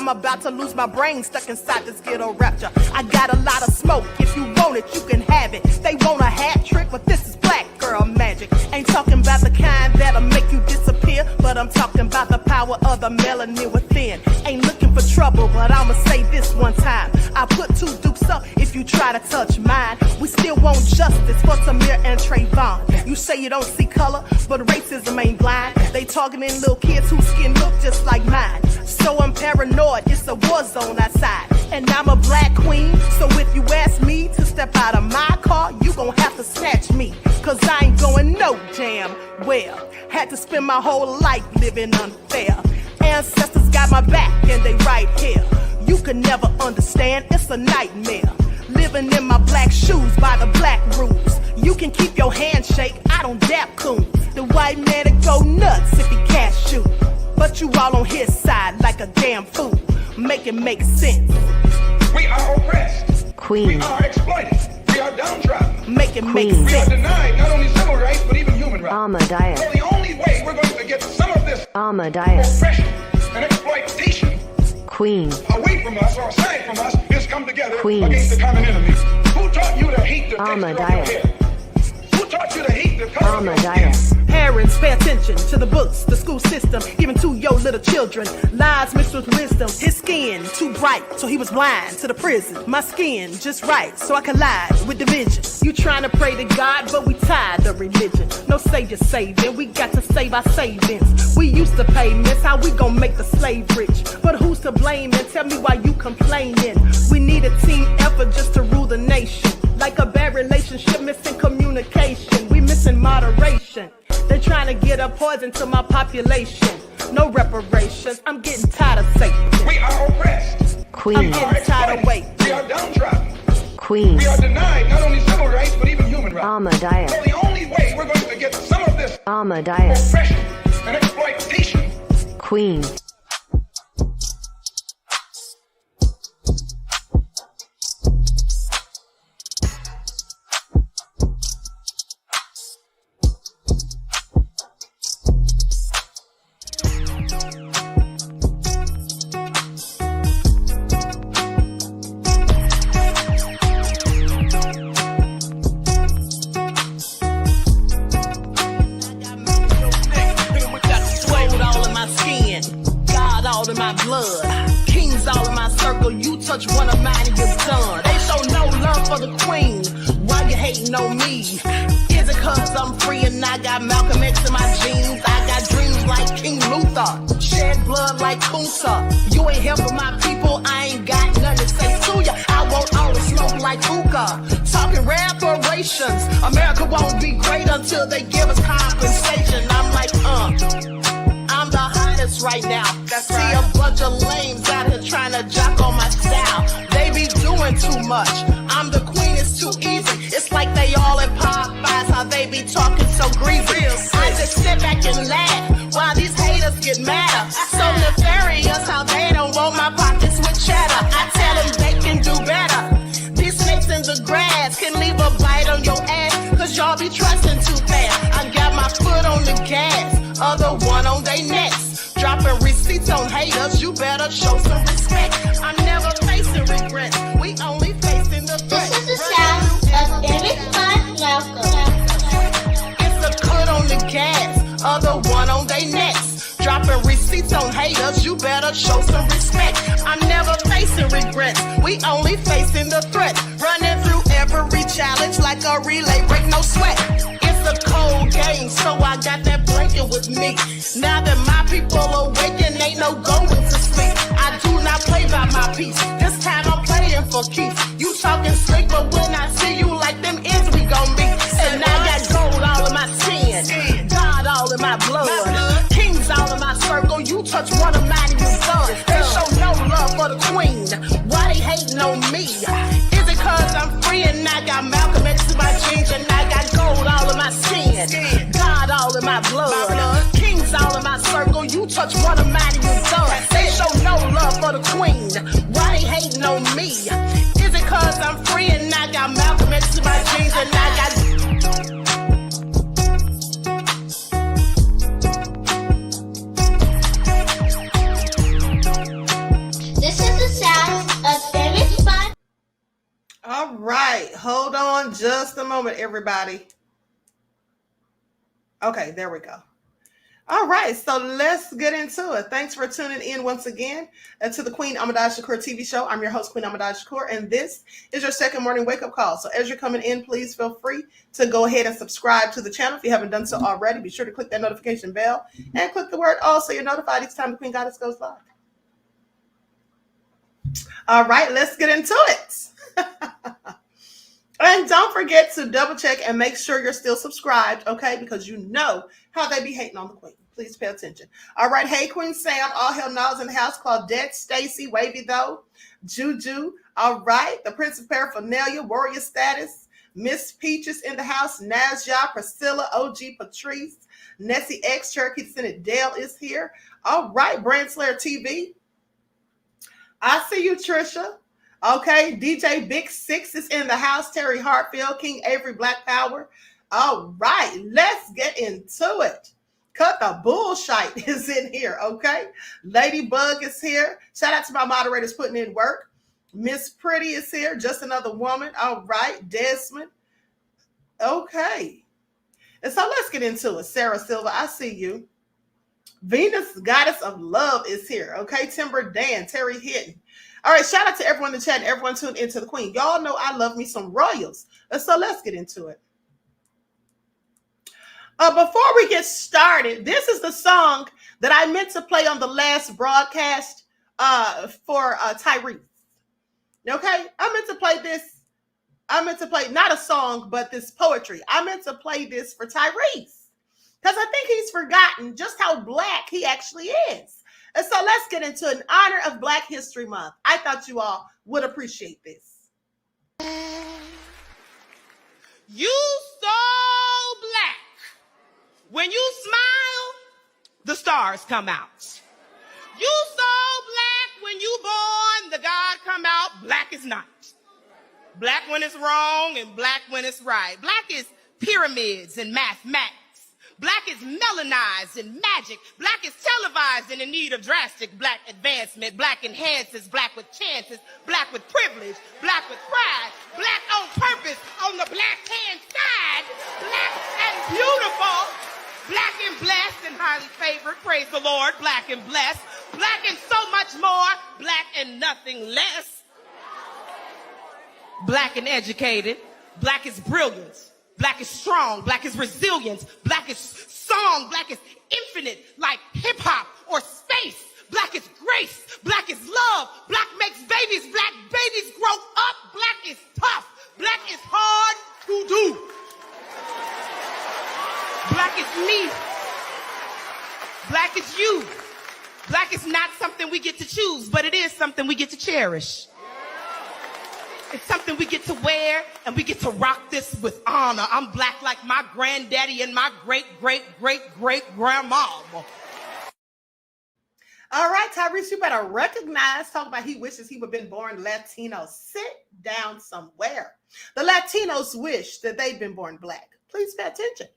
I'm about to lose my brain stuck inside this ghetto rapture. I got a lot of smoke. If you want it, you can have it. They want a hat trick, but this is black girl magic. Ain't talking about the kind that'll make you disappear, but I'm talking about the power of the melanin within. Ain't looking for trouble, but I'ma say this one time. I put 2 dukes up if you try to touch mine. We still want justice for Tamir and Trayvon. You say you don't see color, but racism ain't blind. They targeting little kids whose skin look just like mine. So I'm paranoid, it's a war zone outside. And I'm a black queen, so if you ask me to step out of my car, you gon' have to snatch me. Cause I ain't going no damn well. Had to spend my whole life living unfair. Ancestors got my back and they right here. You can never understand, it's a nightmare. Living in my black shoes by the black rules. You can keep your handshake, I don't dap coons. The white man that go nuts if he can't shoot. But you all on his side like a damn fool. Make it make sense. We are oppressed. Queen. We are exploited. We are downtrodden. Make it make Queen. sense. We are denied not only civil rights, but even human rights. Ahmadiyyah. So the only way we're going to get some of this Ahmadiyyah. oppression and exploitation Queen. away from us or aside from us is come together Queen. against the common enemy. Who taught you to hate the texture of your Ahmadiyyah. hair? Who taught you to hate the color of your skin? Ahmadiyyah. Parents, pay attention to the books, the school system, even to your little children. Lies mixed with wisdom. His skin too bright, so he was blind to the prison. My skin just right, so I collide with division. You trying to pray to God, but we tired of religion. No savior saving, we got to save our savings. We used to pay miss, how we gon' make the slave rich? But who's to blame, and tell me why you complaining? We need a team effort just to rule the nation. Like a bad relationship, missing communication. We missing moderation. They're trying to get a poison to my population. No reparations. I'm getting tired of Satan. We are oppressed. Queen. I'm getting tired of waiting. We are downtrodden. Queen. We are denied not only civil rights, but even human rights. Ahmadiyyah. So the only way we're going to get some of this Ahmadiyyah. oppression and exploitation. Queen. Touch one of mine and you're done. They show no love for the queen. Why you hating on me? Is it cause I'm free and I got Malcolm X in my jeans? I got dreams like King Luther, shed blood like Kunsa. You ain't helping my people, I ain't got nothing to say to ya. I want all the smoke like hookah. Talking reparations. America won't be great until they give us compensation. I'm like, I'm the hottest right now. See a bunch of lames out here trying to jock on my style. They be doing too much. I'm the queen, it's too easy. It's like they all in Popeyes, how they be talking so greasy. I just sit back and laugh while these haters get madder. So nefarious how they don't want my pockets with cheddar. I tell them they can do better. These snakes in the grass can leave a bite on your ass, cause y'all be trusting too fast. I got my foot on the gas, other one on they necks. Dropping receipts receipts on haters, you better show some respect. I'm never facing regrets, we only facing the threat. This is the sound of David Malcolm. It's a cut on the gas, other one on they necks. Dropping receipts on haters, you better show some respect. I'm never facing regrets, we only facing the threat. Running through every challenge like a relay, break no sweat. It's a cold game, so I got that blanket with me. Now that my people awaken, ain't no going to sleep. I do not play by my piece, this time I'm playing for keeps. You talking slick, but when I see you like them ends, we gon' meet. And I got gold all in my skin, God all in my blood, kings all in my circle. You touch one of mine, you son. They show no love for the queen, why they hating on me? Is it cause I'm free and I got Malcolm X to my jeans, and I got gold all in my skin, God all in my blood, kings all in my circle. You touch one of mine, you son. They show no love for the queen, why they hating on me? Is it cause I'm free and I got Malcolm X to my jeans, and I got This is the sound of David Malcolm. All right, hold on just a moment, everybody. Okay, there we go. All right, so let's get into it. Thanks for tuning in once again to the Queen Ahmadiyyah Shakur TV show. I'm your host, Queen Ahmadiyyah Shakur, and this is your second morning wake-up call. So as you're coming in, please feel free to go ahead and subscribe to the channel. If you haven't done so already, be sure to click that notification bell and click the word all so you're notified each time the Queen Goddess goes live. All right, let's get into it. And don't forget to double check and make sure you're still subscribed, okay? Because you know how they be hating on the queen. Please pay attention. All right, hey, Queen Sam, all hell no's in the house. Claudette, Stacy, Wavy though, Juju. All right, the Prince of Paraphernalia, Warrior Status, Miss Peaches in the house, Nazja, Priscilla, OG Patrice, Nessie X, Cherokee Senate Dale is here. All right, Brand Slayer TV. I see you, Trisha. Okay, DJ Big Six is in the house. Terry Hartfield, King Avery, Black Power. All right, let's get into it. Cut the bullshit is in here, okay? Ladybug is here. Shout out to my moderators putting in work. Miss Pretty is here. Just another woman. All right, Desmond. Okay. And so let's get into it. Sarah Silva, I see you. Venus, Goddess of Love, is here. Okay, Timber Dan, Terry Hitton. All right, shout out to everyone in the chat and everyone tuned into the Queen. Y'all know I love me some royals. And so let's get into it. Before we get started, this is the song that I meant to play on the last broadcast for Tyrese. Okay, I meant to play this. I meant to play not a song, but this poetry. I meant to play this for Tyrese because I think he's forgotten just how Black he actually is. And so let's get into it. In honor of Black History Month, I thought you all would appreciate this. You so black. When you smile, the stars come out. You so black. When you born, the God come out. Black is not. Black when it's wrong and black when it's right. Black is pyramids and mathematics. Black is melanized in magic. Black is televised and in need of drastic black advancement. Black enhances, black with chances, black with privilege, black with pride, black on purpose on the black hand side, black and beautiful, black and blessed and highly favored, praise the Lord, black and blessed, black and so much more, black and nothing less, black and educated, black is brilliance. Black is strong, black is resilience, black is song, black is infinite, like hip hop or space. Black is grace, black is love, black makes babies, black babies grow up, black is tough, black is hard to do. Black is me, black is you. Black is not something we get to choose, but it is something we get to cherish. It's something we get to wear, and we get to rock this with honor. I'm black like my granddaddy and my great-great-great-great-grandma. All right, Tyrese, you better recognize, talk about he wishes he would have been born Latino. Sit down somewhere. The Latinos wish that they'd been born Black. Please pay attention.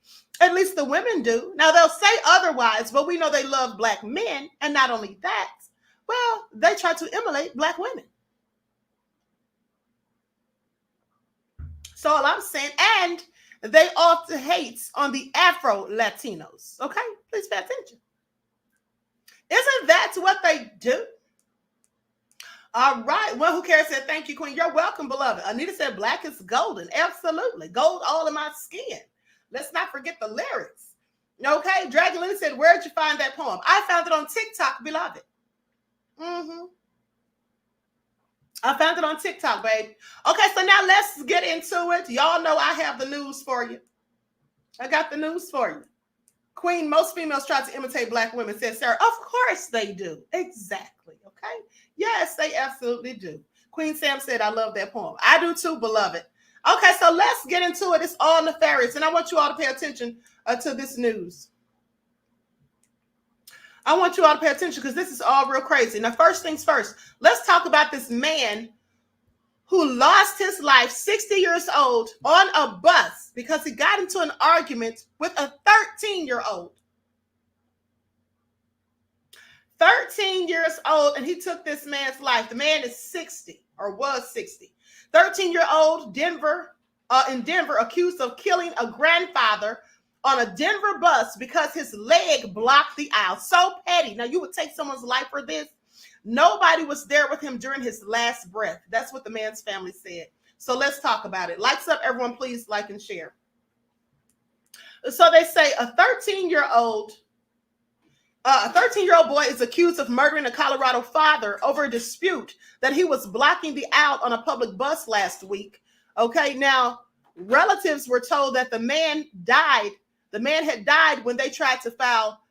At least the women do. Now, they'll say otherwise, but we know they love Black men. And not only that, well, they try to emulate Black women. So all I'm saying, and they often hate on the Afro Latinos. Okay, please pay attention. Isn't that what they do? All right. Well, who cares? Said, thank you, Queen. You're welcome, beloved. Anita said, black is golden. Absolutely. Gold all in my skin. Let's not forget the lyrics. Okay. Dragon Lily said, where'd you find that poem? I found it on TikTok, beloved. I found it on TikTok, babe. Okay, so now let's get into it. Y'all know I have the news for you. I got the news for you. Queen, most females try to imitate Black women, says Sarah. Of course they do. Exactly, okay? Yes, they absolutely do. Queen Sam said, I love that poem. I do too, beloved. Okay, so let's get into it. It's all nefarious, and I want you all to pay attention to this news. I want you all to pay attention because this is all real crazy. Now, first things first, let's talk about this man who lost his life, 60 years old, on a bus because he got into an argument with a 13-year-old. 13 years old, and he took this man's life. The man is 60 or was 60. 13-year-old in Denver accused of killing a grandfather on a Denver bus because his leg blocked the aisle. So petty. Now, you would take someone's life for this? Nobody was there with him during his last breath. That's what the man's family said. So let's talk about it. Likes up, everyone. Please like and share. So they say a 13-year-old boy is accused of murdering a Colorado father over a dispute that he was blocking the aisle on a public bus last week. Okay, now relatives were told that the man died. The man had died when they tried to file.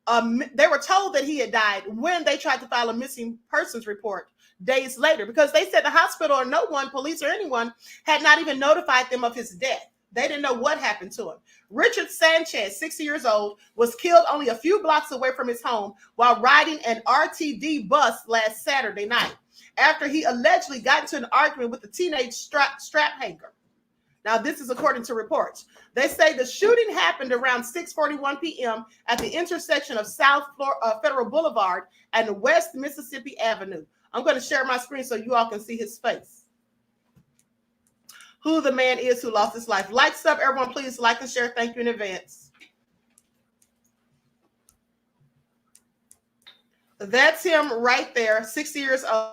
They were told that he had died when they tried to file a missing persons report days later because they said the hospital or no one, police or anyone, had not even notified them of his death. They didn't know what happened to him. Richard Sanchez, 60 years old, was killed only a few blocks away from his home while riding an RTD bus last Saturday night after he allegedly got into an argument with a teenage strap hanger. Now, this is according to reports. They say the shooting happened around 6:41 p.m. at the intersection of South Federal Boulevard and West Mississippi Avenue. I'm going to share my screen so you all can see his face. Who the man is who lost his life. Likes up, everyone. Please like and share. Thank you in advance. That's him right there, 60 years old.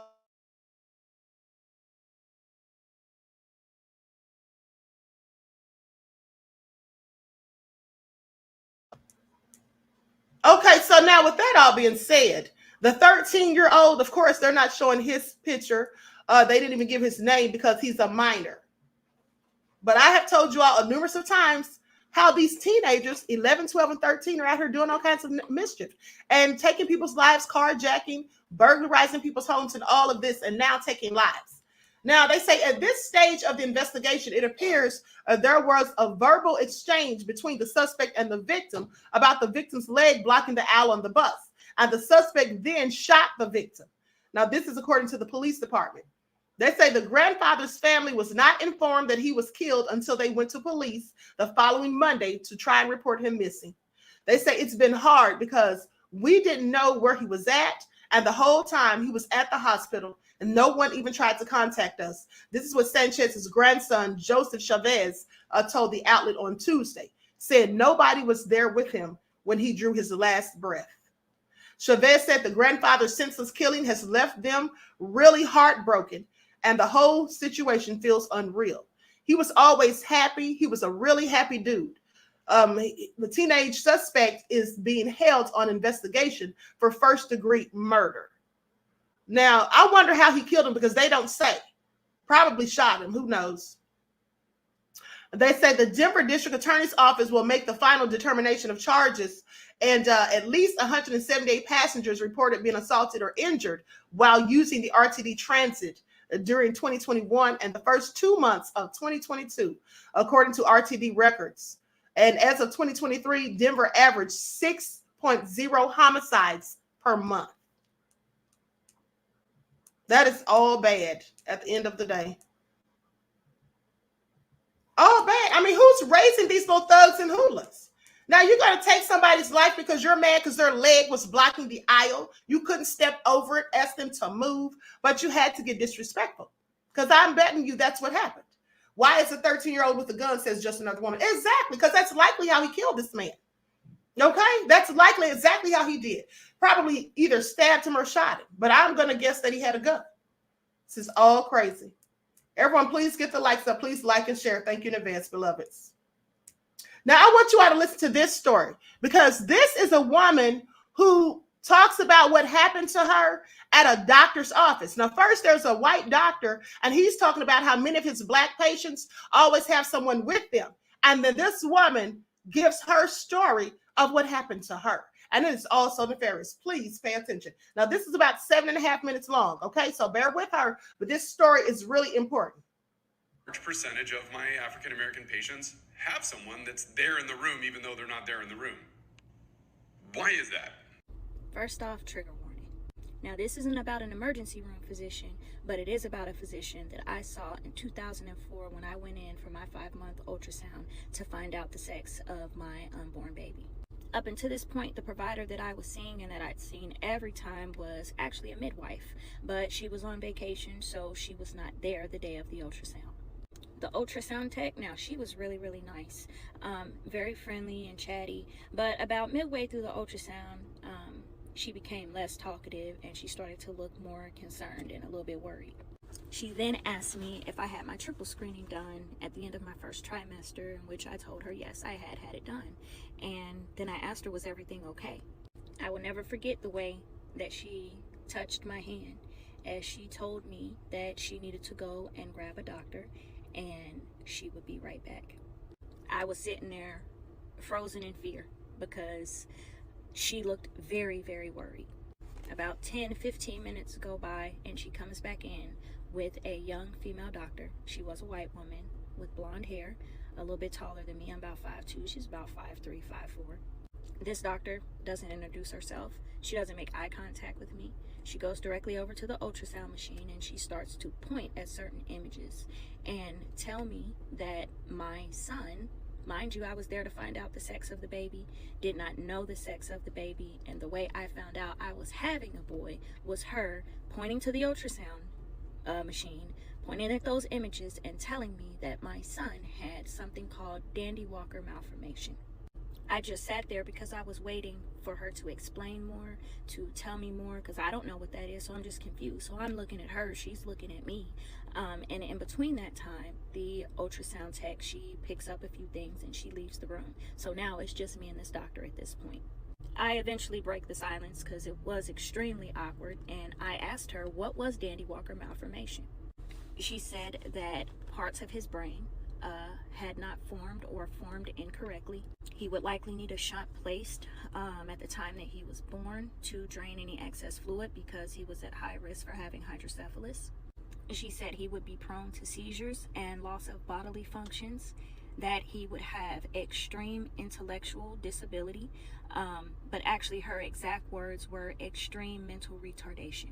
Okay, so now with that all being said, the 13-year-old, of course, they're not showing his picture. They didn't even give his name because he's a minor. But I have told you all numerous of times how these teenagers, 11, 12, and 13, are out here doing all kinds of mischief and taking people's lives, carjacking, burglarizing people's homes, and all of this, and now taking lives. Now, they say at this stage of the investigation, it appears there was a verbal exchange between the suspect and the victim about the victim's leg blocking the aisle on the bus. And the suspect then shot the victim. Now, this is according to the police department. They say the grandfather's family was not informed that he was killed until they went to police the following Monday to try and report him missing. They say it's been hard because we didn't know where he was at. And the whole time he was at the hospital and no one even tried to contact us. This is what Sanchez's grandson, Joseph Chavez, told the outlet on Tuesday, said nobody was there with him when he drew his last breath. Chavez said the grandfather's senseless killing has left them really heartbroken and the whole situation feels unreal. He was always happy. He was a really happy dude. The teenage suspect is being held on investigation for first-degree murder. Now, I wonder how he killed him because they don't say. Probably shot him. Who knows? They say the Denver District Attorney's Office will make the final determination of charges, and at least 178 passengers reported being assaulted or injured while using the RTD transit during 2021 and the first 2 months of 2022, according to RTD records. And as of 2023, Denver averaged 6.0 homicides per month. That is all bad at the end of the day. All bad. I mean, who's raising these little thugs and hoolas? Now you're going to take somebody's life because you're mad because their leg was blocking the aisle. You couldn't step over it, ask them to move, but you had to get disrespectful. Because I'm betting you that's what happened. Why is a 13-year-old with a gun says just another woman? Exactly, because that's likely how he killed this man. Okay, that's likely exactly how he did. Probably either stabbed him or shot him. But I'm going to guess that he had a gun. This is all crazy. Everyone, please get the likes up. Please like and share. Thank you in advance, beloveds. Now, I want you all to listen to this story because this is a woman who talks about what happened to her at a doctor's office. Now, first, there's a white doctor, and he's talking about how many of his Black patients always have someone with them. And then this woman gives her story of what happened to her. And it is also nefarious. Please pay attention. Now, this is about 7.5 minutes long, okay? So bear with her, but this story is really important. A large percentage of my African-American patients have someone that's there in the room even though they're not there in the room. Why is that? First off, trigger warning. Now, this isn't about an emergency room physician, but it is about a physician that I saw in 2004 when I went in for my 5-month ultrasound to find out the sex of my unborn baby. Up until this point, the provider that I was seeing and that I'd seen every time was actually a midwife, but she was on vacation, so she was not there the day of the ultrasound. The ultrasound tech, now she was really, really nice, very friendly and chatty, but about midway through the ultrasound, she became less talkative and she started to look more concerned and a little bit worried. She then asked me if I had my triple screening done at the end of my first trimester, in which I told her yes, I had had it done. And then I asked her, was everything okay? I will never forget the way that she touched my hand as she told me that she needed to go and grab a doctor and she would be right back. I was sitting there frozen in fear because she looked very, very worried. About 10-15 minutes go by and she comes back in with a young female doctor. She was a white woman with blonde hair, a little bit taller than me. I'm about 5'2". She's about 5'3", 5'4". This doctor doesn't introduce herself. She doesn't make eye contact with me. She goes directly over to the ultrasound machine and she starts to point at certain images and tell me that my son, mind you, I was there to find out the sex of the baby, did not know the sex of the baby, and the way I found out I was having a boy was her pointing to the ultrasound machine, pointing at those images and telling me that my son had something called Dandy Walker malformation. I just sat there because I was waiting for her to explain more, to tell me more, because I don't know what that is, so I'm just confused. So I'm looking at her, she's looking at me, and in between that time, the ultrasound tech, she picks up a few things and she leaves the room. So now it's just me and this doctor at this point. I eventually break the silence because it was extremely awkward, and I asked her, what was Dandy Walker malformation? She said that parts of his brain had not formed or formed incorrectly. He would likely need a shunt placed at the time that he was born to drain any excess fluid because he was at high risk for having hydrocephalus. She said he would be prone to seizures and loss of bodily functions, that he would have extreme intellectual disability, but actually her exact words were extreme mental retardation.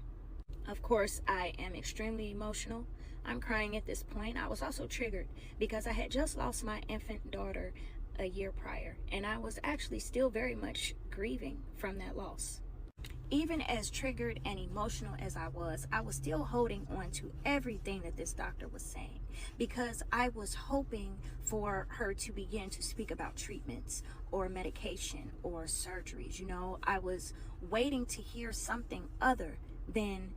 Of course, I am extremely emotional. I'm crying at this point. I was also triggered because I had just lost my infant daughter a year prior, and I was actually still very much grieving from that loss. Even as triggered and emotional as I was still holding on to everything that this doctor was saying because I was hoping for her to begin to speak about treatments or medication or surgeries. You know, I was waiting to hear something other than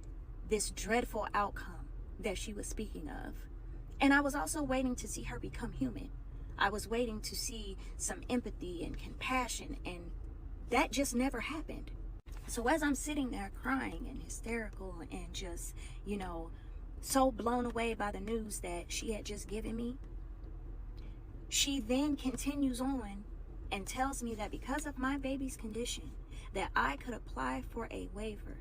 this dreadful outcome that she was speaking of. And I was also waiting to see her become human. I was waiting to see some empathy and compassion, and that just never happened. So as I'm sitting there crying and hysterical and just, you know, so blown away by the news that she had just given me, she then continues on and tells me that because of my baby's condition, that I could apply for a waiver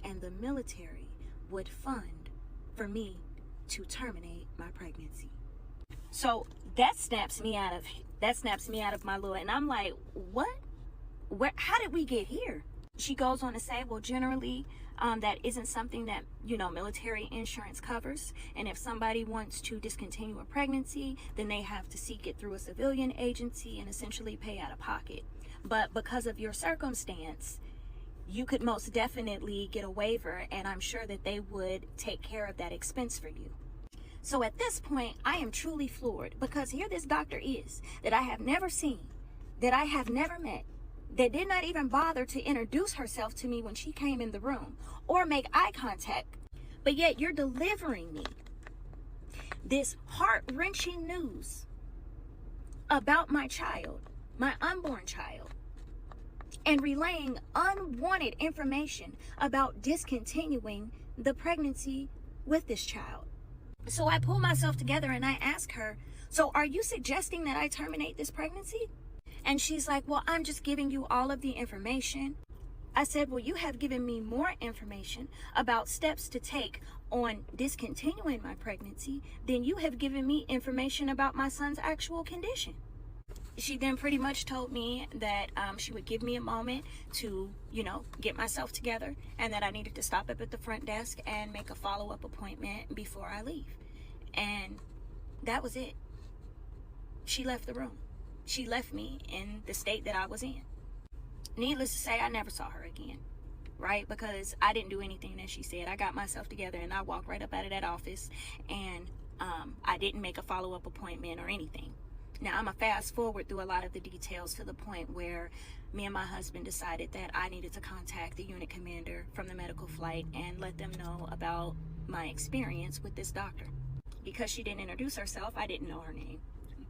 and the military would fund for me to terminate my pregnancy. So that snaps me out of my little, and I'm like, what? How did we get here? She goes on to say, well, generally, that isn't something that, military insurance covers. And if somebody wants to discontinue a pregnancy, then they have to seek it through a civilian agency and essentially pay out of pocket. But because of your circumstance, you could most definitely get a waiver, and I'm sure that they would take care of that expense for you. So at this point, I am truly floored, because here this doctor is that I have never seen, that I have never met, that did not even bother to introduce herself to me when she came in the room or make eye contact. But yet you're delivering me this heart-wrenching news about my child, my unborn child, and relaying unwanted information about discontinuing the pregnancy with this child. So I pull myself together and I ask her, so are you suggesting that I terminate this pregnancy? And she's like, well, I'm just giving you all of the information. I said, well, you have given me more information about steps to take on discontinuing my pregnancy than you have given me information about my son's actual condition. She then pretty much told me that she would give me a moment to, get myself together, and that I needed to stop up at the front desk and make a follow-up appointment before I leave. And that was it. She left the room. She left me in the state that I was in. Needless to say, I never saw her again, right? Because I didn't do anything that she said. I got myself together and I walked right up out of that office, and I didn't make a follow-up appointment or anything. Now, I'm going to fast forward through a lot of the details to the point where me and my husband decided that I needed to contact the unit commander from the medical flight and let them know about my experience with this doctor. Because she didn't introduce herself, I didn't know her name.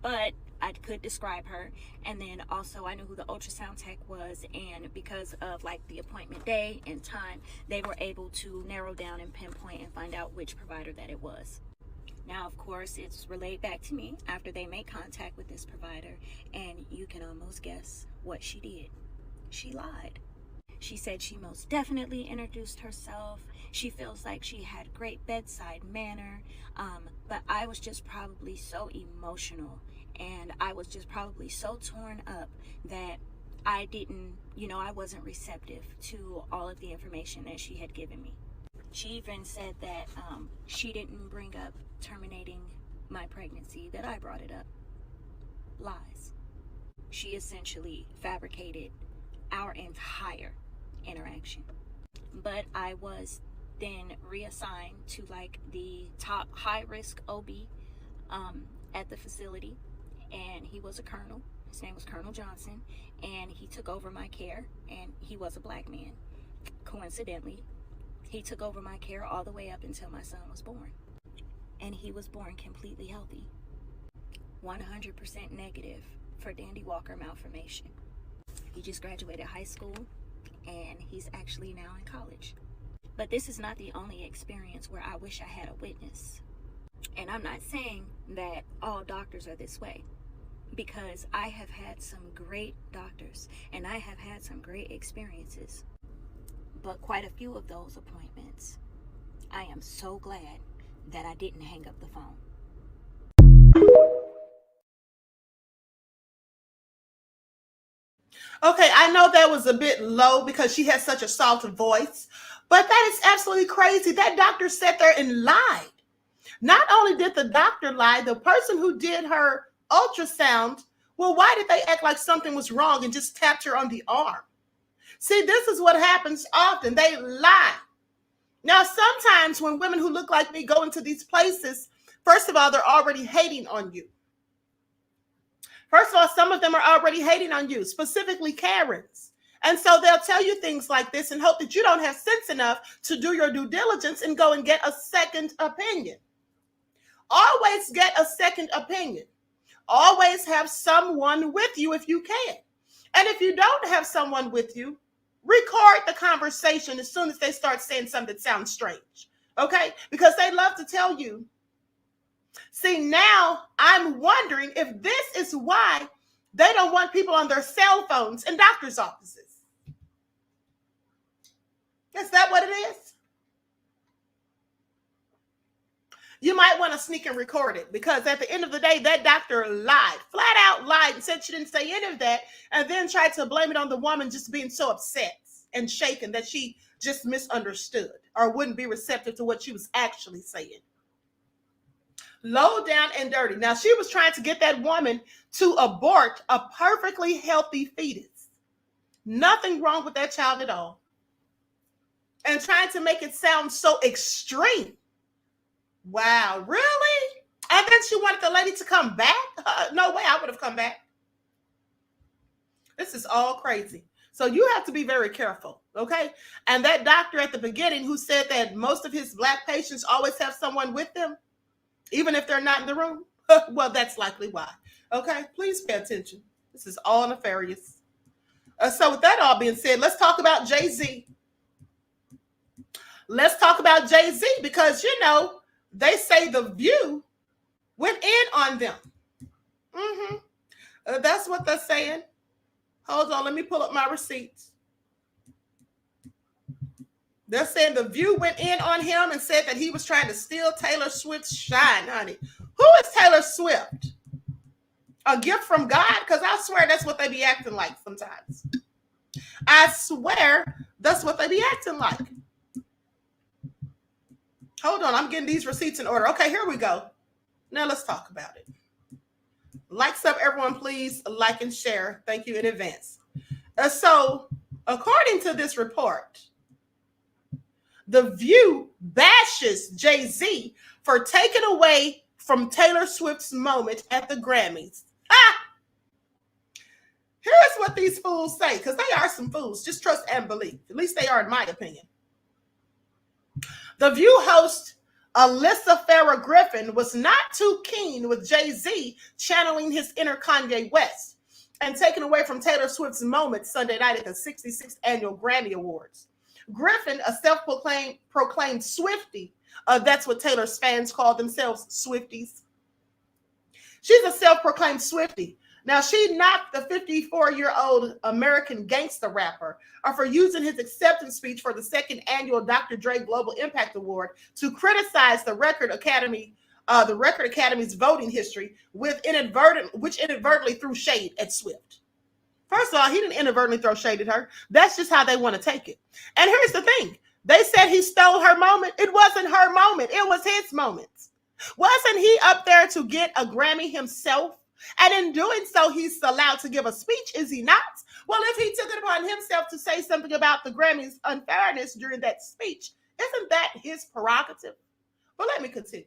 But I could describe her, and then also I knew who the ultrasound tech was, and because of the appointment day and time, they were able to narrow down and pinpoint and find out which provider that it was. Now, of course, it's relayed back to me after they made contact with this provider, and you can almost guess what she did. She lied. She said she most definitely introduced herself. She feels like she had great bedside manner, but I was just probably so emotional, and I was just probably so torn up that I didn't, I wasn't receptive to all of the information that she had given me. She even said that she didn't bring up terminating my pregnancy, that I brought it up. Lies. She essentially fabricated our entire interaction. But I was then reassigned to the top high-risk OB at the facility, and he was a colonel. His name was Colonel Johnson, and he took over my care, and he was a black man. Coincidentally, he took over my care all the way up until my son was born. And he was born completely healthy. 100% negative for Dandy Walker malformation. He just graduated high school, and he's actually now in college. But this is not the only experience where I wish I had a witness. And I'm not saying that all doctors are this way, because I have had some great doctors, and I have had some great experiences. But quite a few of those appointments, I am so glad that I didn't hang up the phone. Okay, I know that was a bit low because she has such a soft voice, but that is absolutely crazy. That doctor sat there and lied. Not only did the doctor lie, the person who did her ultrasound, well, why did they act like something was wrong and just tapped her on the arm? See, this is what happens often. They lie. Now, sometimes when women who look like me go into these places, first of all, they're already hating on you. First of all, some of them are already hating on you, specifically Karens. And so they'll tell you things like this and hope that you don't have sense enough to do your due diligence and go and get a second opinion. Always get a second opinion. Always have someone with you if you can. And if you don't have someone with you, record the conversation as soon as they start saying something that sounds strange, okay? Because they love to tell you. See, now I'm wondering if this is why they don't want people on their cell phones in doctor's offices. Is that what it is? You might want to sneak and record it, because at the end of the day, that doctor lied, flat out lied, and said she didn't say any of that, and then tried to blame it on the woman just being so upset and shaken that she just misunderstood or wouldn't be receptive to what she was actually saying. Low down and dirty. Now, she was trying to get that woman to abort a perfectly healthy fetus. Nothing wrong with that child at all. And trying to make it sound so extreme. Wow, really? And then she wanted the lady to come back? No way I would have come back. This is all crazy. So you have to be very careful, okay? And that doctor at the beginning who said that most of his Black patients always have someone with them, even if they're not in the room, well, that's likely why, okay? Please pay attention. This is all nefarious. So with that all being said, let's talk about Jay-Z. Let's talk about Jay-Z because, you know, they say The View went in on them. That's what they're saying. Hold on, let me pull up my receipts. They're saying The View went in on him and said that he was trying to steal Taylor Swift's shine, honey. Who is Taylor Swift? A gift from God? Because I swear that's what they be acting like sometimes. I swear that's what they be acting like. Hold on, I'm getting these receipts in order. Okay, here we go. Now let's talk about it. Likes up, everyone, please like and share. Thank you in advance. So, according to this report, The View bashes Jay-Z for taking away from Taylor Swift's moment at the Grammys. Here's what these fools say, because they are some fools. Just trust and believe. At least they are, in my opinion. The View host Alyssa Farrah Griffin was not too keen with Jay-Z channeling his inner Kanye West and taking away from Taylor Swift's moment Sunday night at the 66th Annual Grammy Awards. Griffin, a self-proclaimed Swiftie, that's what Taylor's fans call themselves, Swifties. She's a self-proclaimed Swiftie. Now, she knocked the 54-year-old American gangster rapper for using his acceptance speech for the second annual Dr. Dre Global Impact Award to criticize the Record Academy's voting history, which inadvertently threw shade at Swift. First of all, he didn't inadvertently throw shade at her. That's just how they want to take it. And here's the thing. They said he stole her moment. It wasn't her moment. It was his moment. Wasn't he up there to get a Grammy himself? And in doing so, he's allowed to give a speech, is he not? Well, if he took it upon himself to say something about the Grammys' unfairness during that speech, isn't that his prerogative? But let me continue.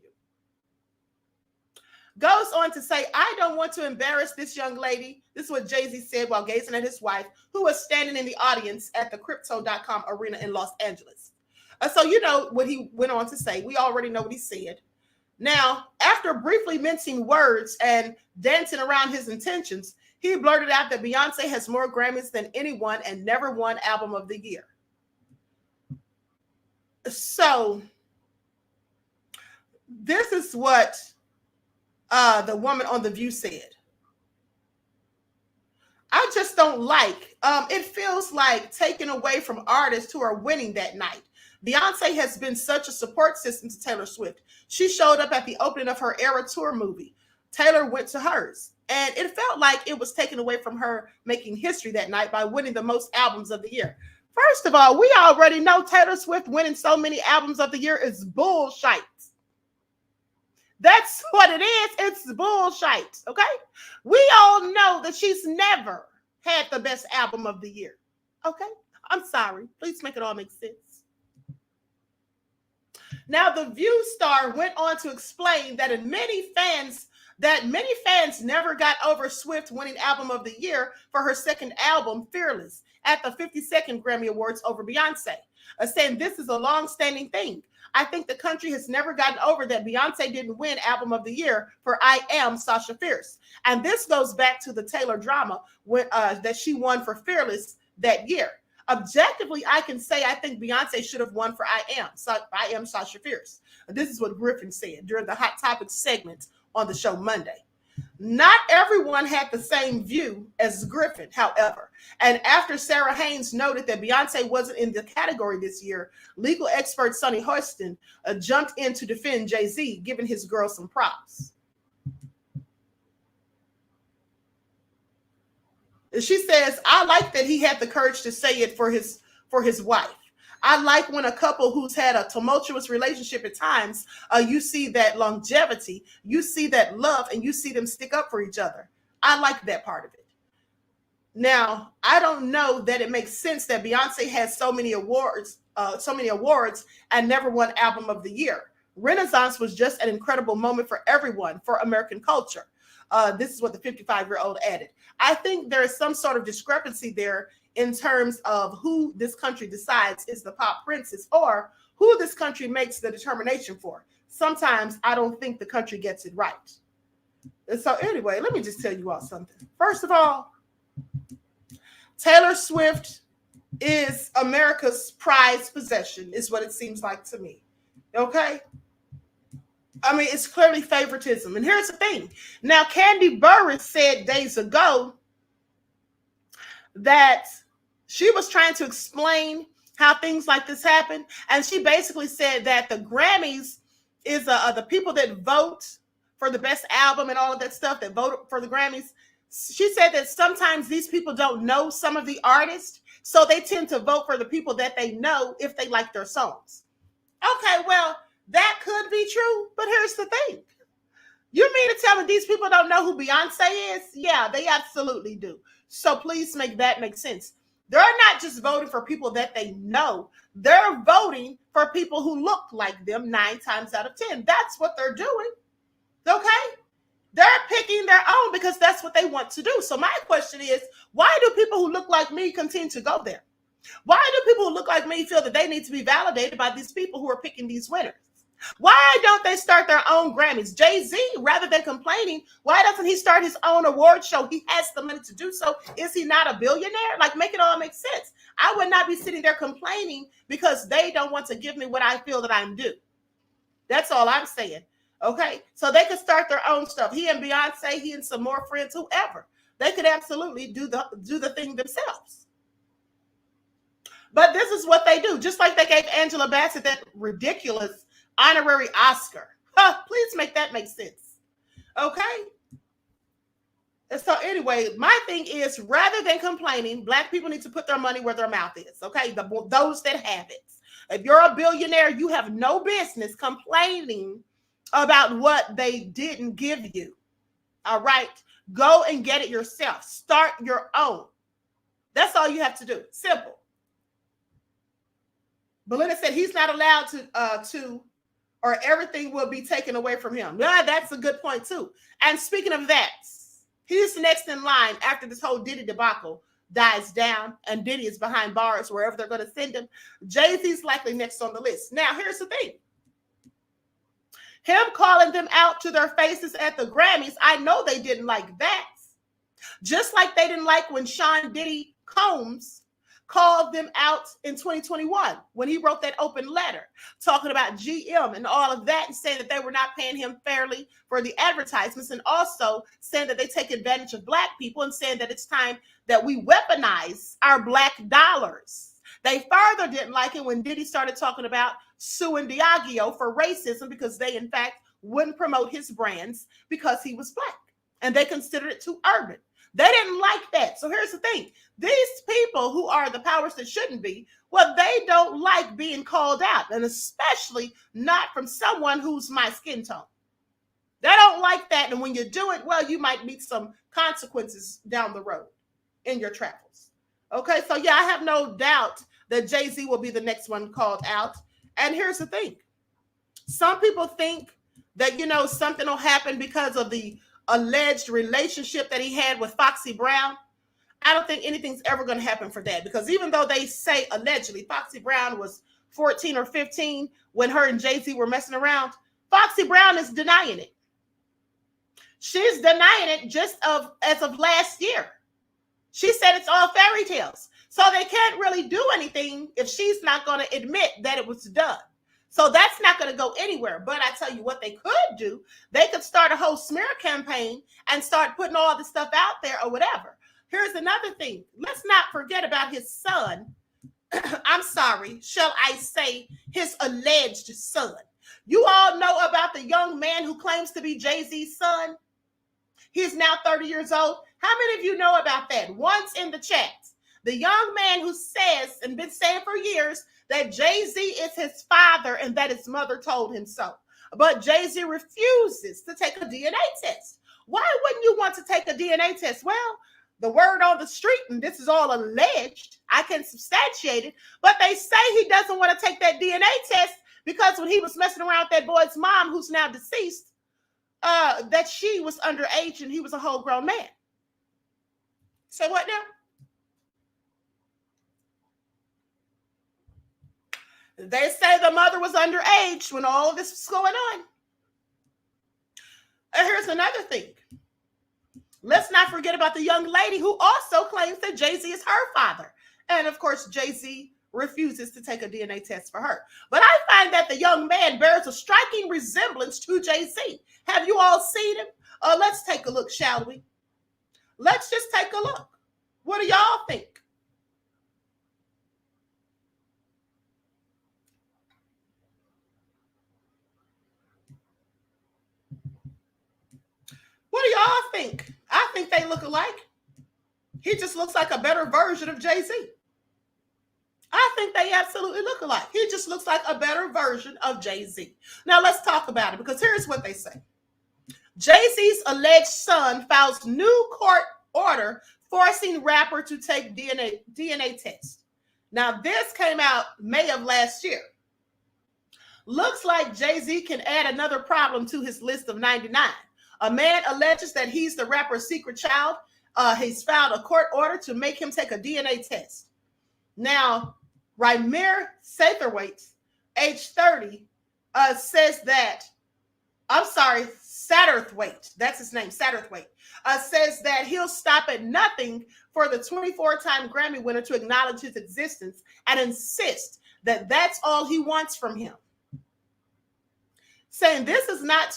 Goes on to say, I don't want to embarrass this young lady. This is what Jay-Z said while gazing at his wife, who was standing in the audience at the Crypto.com arena in Los Angeles. So you know what he went on to say. We already know what he said. Now, after briefly mincing words and dancing around his intentions, he blurted out that Beyonce has more Grammys than anyone and never won Album of the Year. So, this is what the woman on The View said. I just don't like, it feels like taking away from artists who are winning that night. Beyonce has been such a support system to Taylor Swift. She showed up at the opening of her Era Tour movie. Taylor went to hers. And it felt like it was taken away from her making history that night by winning the most albums of the year. First of all, we already know Taylor Swift winning so many albums of the year is bullshit. That's what it is. It's bullshit, okay? We all know that she's never had the best album of the year, okay? I'm sorry. Please make it all make sense. Now, the View star went on to explain that many fans never got over Swift winning Album of the Year for her second album, Fearless, at the 52nd Grammy Awards over Beyonce, saying this is a long-standing thing. I think the country has never gotten over that Beyonce didn't win Album of the Year for I Am Sasha Fierce. And this goes back to the Taylor drama that she won for Fearless that year. Objectively, I can say I think Beyonce should have won for I Am Sasha Fierce. This is what Griffin said during the Hot Topics segment on the show Monday. Not everyone had the same view as Griffin, however. And after Sarah Haynes noted that Beyonce wasn't in the category this year, legal expert Sonny Houston jumped in to defend Jay-Z, giving his girl some props. She says, I like that he had the courage to say it for for his wife. I like when a couple who's had a tumultuous relationship at times, you see that longevity, you see that love, and you see them stick up for each other. I like that part of it. Now, I don't know that it makes sense that Beyonce has so many awards and never won Album of the Year. Renaissance was just an incredible moment for everyone, for American culture. This is what the 55-year-old added. I think there is some sort of discrepancy there in terms of who this country decides is the pop princess or who this country makes the determination for. Sometimes I don't think the country gets it right. And so anyway, let me just tell you all something. First of all, Taylor Swift is America's prized possession, is what it seems like to me. Okay? I mean, it's clearly favoritism. And here's the thing. Now, Candy Burris said days ago that she was trying to explain how things like this happen. And she basically said that the Grammys is the people that vote for the best album and all of that stuff that vote for the Grammys. She said that sometimes these people don't know some of the artists, so they tend to vote for the people that they know if they like their songs. Okay, well, that could be true, but here's the thing. You mean to tell me these people don't know who Beyonce is? Yeah, they absolutely do. So please make that make sense. They're not just voting for people that they know. They're voting for people who look like them 9 times out of 10. That's what they're doing. Okay? They're picking their own because that's what they want to do. So my question is, why do people who look like me continue to go there? Why do people who look like me feel that they need to be validated by these people who are picking these winners? Why don't they start their own Grammys? Jay-Z, rather than complaining, why doesn't he start his own award show? He has the money to do so. Is he not a billionaire? Like, make it all make sense. I would not be sitting there complaining because they don't want to give me what I feel that I'm due. That's all I'm saying. Okay? So they could start their own stuff. He and Beyonce, he and some more friends, whoever. They could absolutely do the thing themselves. But this is what they do. Just like they gave Angela Bassett that ridiculous honorary Oscar. Please make that make sense. Okay? And so anyway, my thing is, rather than complaining, Black people need to put their money where their mouth is. Okay? Those that have it. If you're a billionaire, you have no business complaining about what they didn't give you. All right? Go and get it yourself. Start your own. That's all you have to do. Simple. Belinda said he's not allowed to or everything will be taken away from him. Yeah, that's a good point too. And speaking of that, he's next in line after this whole Diddy debacle dies down and Diddy is behind bars wherever they're going to send him. Jay-Z's likely next on the list. Now, here's the thing. Him calling them out to their faces at the Grammys, I know they didn't like that. Just like they didn't like when Sean Diddy Combs called them out in 2021 when he wrote that open letter talking about GM and all of that and saying that they were not paying him fairly for the advertisements and also saying that they take advantage of Black people and saying that it's time that we weaponize our Black dollars. They further didn't like it when Diddy started talking about suing Diageo for racism because they, in fact, wouldn't promote his brands because he was Black and they considered it too urban. They didn't like that. So here's the thing. These people who are the powers that shouldn't be, well, they don't like being called out, and especially not from someone who's my skin tone. They don't like that. And when you do it, well, you might meet some consequences down the road in your travels. Okay, so yeah, I have no doubt that Jay-Z will be the next one called out. And here's the thing. Some people think that, something will happen because of the alleged relationship that he had with Foxy Brown. I don't think anything's ever going to happen for that, because even though they say allegedly Foxy Brown was 14 or 15 when her and Jay-Z were messing around, Foxy Brown is denying it. She's denying it as of last year. She said it's all fairy tales. So they can't really do anything if she's not going to admit that it was done. So that's not going to go anywhere. But I tell you what they could do. They could start a whole smear campaign and start putting all this stuff out there or whatever. Here's another thing. Let's not forget about his son. I'm sorry, shall I say his alleged son. You all know about the young man who claims to be Jay-Z's son? He's now 30 years old. How many of you know about that? Once in the chat. The young man who says and been saying for years that Jay-Z is his father and that his mother told him so. But Jay-Z refuses to take a DNA test. Why wouldn't you want to take a DNA test? Well, the word on the street, and this is all alleged, I can substantiate it, but they say he doesn't want to take that DNA test because when he was messing around with that boy's mom, who's now deceased, that she was underage and he was a whole grown man. Say what now? They say the mother was underage when all of this was going on. And here's another thing. Let's not forget about the young lady who also claims that Jay-Z is her father. And of course, Jay-Z refuses to take a DNA test for her. But I find that the young man bears a striking resemblance to Jay-Z. Have you all seen him? Let's take a look, shall we? Let's just take a look. What do y'all think? What do y'all think? I think they look alike. He just looks like a better version of Jay-Z. I think they absolutely look alike. He just looks like a better version of Jay-Z. Now let's talk about it, because here's what they say. Jay-Z's alleged son files new court order forcing rapper to take DNA test. Now this came out May of last year. Looks like Jay-Z can add another problem to his list of 99. A man alleges that he's the rapper's secret child. He's filed a court order to make him take a DNA test. Now, Ramir Satterthwaite, age 30, says that, Satterthwaite, that's his name, Satterthwaite, says that he'll stop at nothing for the 24-time Grammy winner to acknowledge his existence and insist that that's all he wants from him. Saying this is not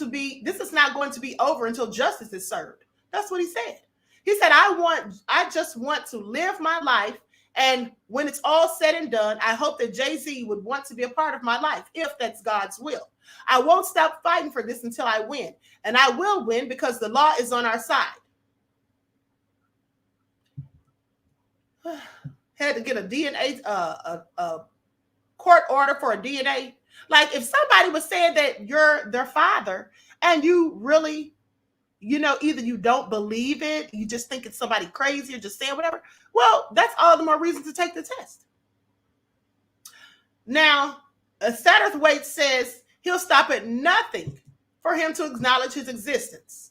going to be over until justice is served. That's what he said. He said, I just want to live my life. And when it's all said and done, I hope that Jay-Z would want to be a part of my life, if that's God's will. I won't stop fighting for this until I win. And I will win because the law is on our side. Had to get a DNA, a court order for a DNA. Like if somebody was saying that you're their father and you really, either you don't believe it, you just think it's somebody crazy or just saying whatever. Well, that's all the more reason to take the test. Now, Satterthwaite says he'll stop at nothing for him to acknowledge his existence.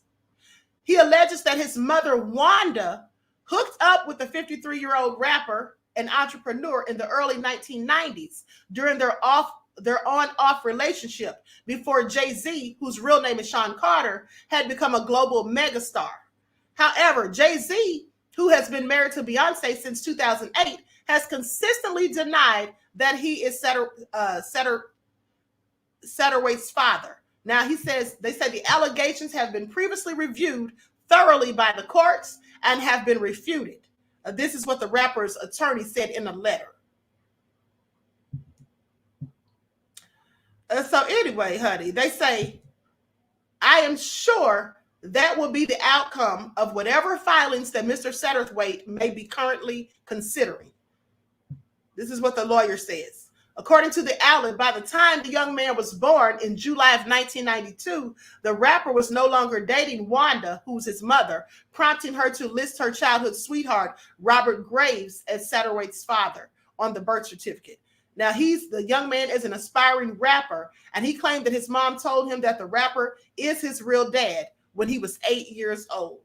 He alleges that his mother, Wanda, hooked up with the 53-year-old rapper and entrepreneur in the early 1990s during their on-off relationship before Jay-Z, whose real name is Sean Carter, had become a global megastar. However, Jay-Z, who has been married to Beyonce since 2008, has consistently denied that he is Satterthwaite's father. Now, they say the allegations have been previously reviewed thoroughly by the courts and have been refuted. This is what the rapper's attorney said in a letter. So anyway, honey, they say, I am sure that will be the outcome of whatever filings that Mr. Satterthwaite may be currently considering. This is what the lawyer says. According to the outlet, by the time the young man was born in July of 1992, the rapper was no longer dating Wanda, who's his mother, prompting her to list her childhood sweetheart, Robert Graves, as Satterthwaite's father on the birth certificate. Now, the young man is an aspiring rapper, and he claimed that his mom told him that the rapper is his real dad when he was 8 years old.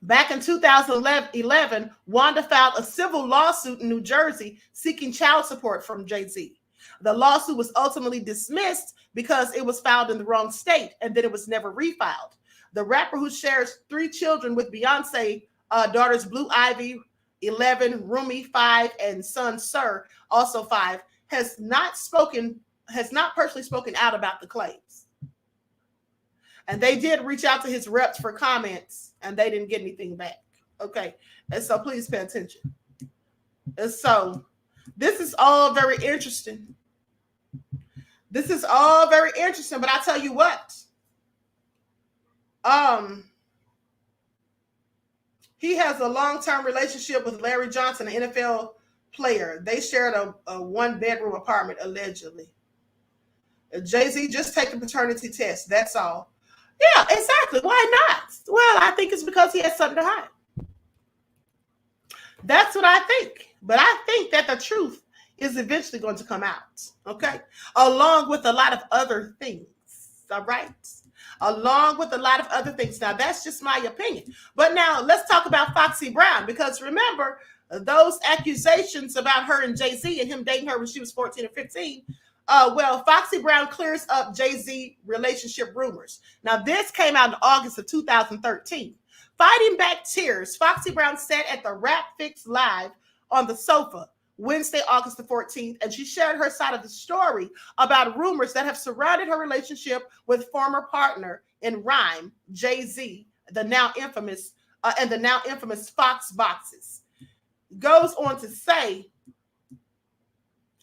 Back in 2011, Wanda filed a civil lawsuit in New Jersey seeking child support from Jay-Z. The lawsuit was ultimately dismissed because it was filed in the wrong state, and then it was never refiled. The rapper, who shares 3 children with Beyonce daughters Blue Ivy, 11, Rumi, 5, and son Sir, also 5, has not personally spoken out about the claims. And they did reach out to his reps for comments, and they didn't get anything back. Okay, and so please pay attention. And so this is all very interesting. But I tell you what, He has a long-term relationship with Larry Johnson, an NFL player. They shared a one-bedroom apartment, allegedly. Jay-Z just take a paternity test. That's all. Yeah, exactly. Why not? Well, I think it's because he has something to hide. That's what I think. But I think that the truth is eventually going to come out. Okay? Along with a lot of other things. All right? Along with a lot of other things. Now, that's just my opinion. But now, let's talk about Foxy Brown. Because remember, those accusations about her and Jay-Z and him dating her when she was 14 or 15. Well, Foxy Brown clears up Jay-Z relationship rumors. Now, this came out in August of 2013. Fighting back tears, Foxy Brown sat at the Rap Fix Live on the sofa Wednesday, August the 14th, and she shared her side of the story about rumors that have surrounded her relationship with former partner in rhyme, Jay-Z, the now infamous Fox Boxes. Goes on to say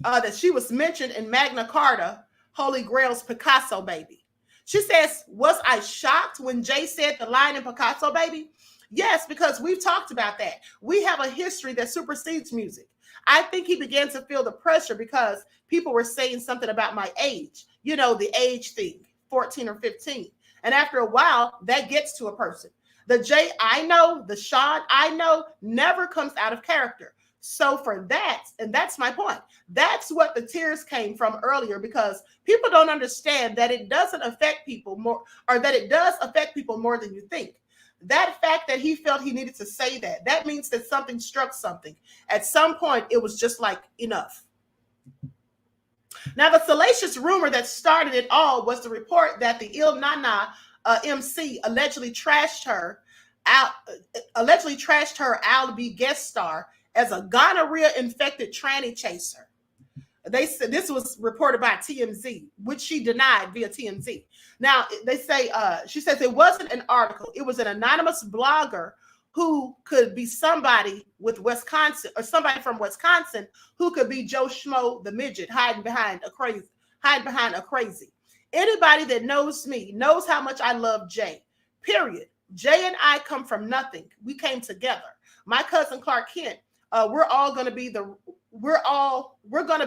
that she was mentioned in Magna Carta, Holy Grail's Picasso Baby. She says, was I shocked when Jay said the line in Picasso Baby? Yes, because we've talked about that. We have a history that supersedes music. I think he began to feel the pressure because people were saying something about my age. You know, the age thing, 14 or 15. And after a while, that gets to a person. The Jay I know, the Sean I know, never comes out of character. So for that, and that's my point, that's what the tears came from earlier, because people don't understand that it doesn't affect people more, or that it does affect people more than you think. That fact that he felt he needed to say that means that something struck something. At some point, it was just like, enough. Now, the salacious rumor that started it all was the report that the Il Nana MC allegedly trashed her Al B guest star as a gonorrhea-infected tranny chaser. They said this was reported by TMZ, which she denied via TMZ. Now, they say, she says it wasn't an article. It was an anonymous blogger who could be somebody with Wisconsin, or somebody from Wisconsin who could be Joe Schmo the midget hiding behind a crazy. Anybody that knows me knows how much I love Jay, period. Jay and I come from nothing. We came together. My cousin Clark Kent, we're going to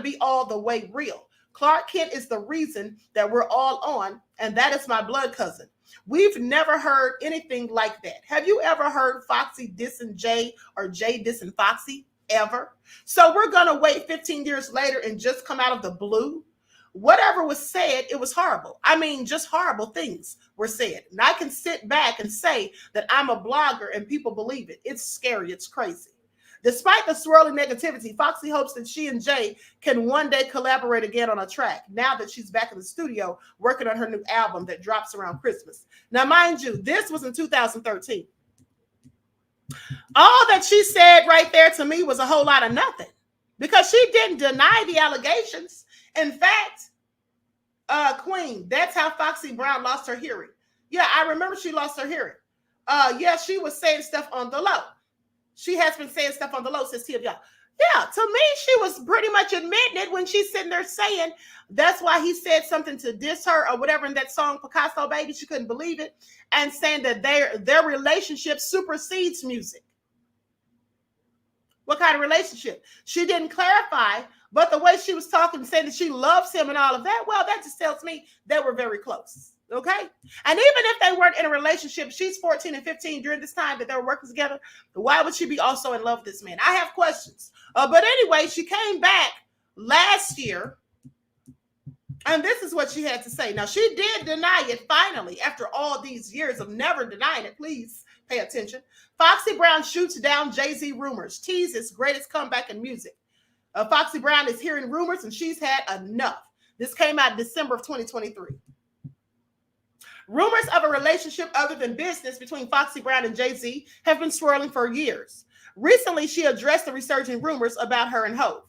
be all the way real. Clark Kent is the reason that we're all on, and that is my blood cousin. We've never heard anything like that. Have you ever heard Foxy dissing Jay or Jay dissing Foxy? Ever? So we're going to wait 15 years later and just come out of the blue? Whatever was said, it was horrible. I mean, just horrible things were said. And I can sit back and say that I'm a blogger and people believe it. It's scary. It's crazy. Despite the swirling negativity, Foxy hopes that she and Jay can one day collaborate again on a track, now that she's back in the studio working on her new album that drops around Christmas. Now, mind you, this was in 2013. All that she said right there to me was a whole lot of nothing, because she didn't deny the allegations. In fact, Queen, that's how Foxy Brown lost her hearing. Yeah, I remember she lost her hearing. Yeah, she was saying stuff on the low. She has been saying stuff on the low since TMZ. Yeah, to me, she was pretty much admitting it when she's sitting there saying that's why he said something to diss her or whatever in that song, Picasso Baby. She couldn't believe it, and saying that their relationship supersedes music. What kind of relationship? She didn't clarify, but the way she was talking, saying that she loves him and all of that, well, that just tells me they were very close. Okay. And even if they weren't in a relationship, she's 14 and 15 during this time that they were working together. Why would she be also in love with this man? I have questions. But anyway, she came back last year, and this is what she had to say. Now, she did deny it finally after all these years of never denying it. Please pay attention. Foxy Brown shoots down Jay-Z rumors, teases greatest comeback in music. Foxy Brown is hearing rumors, and she's had enough. This came out in December of 2023. Rumors of a relationship other than business between Foxy Brown and Jay-Z have been swirling for years. Recently, she addressed the resurging rumors about her and Hov.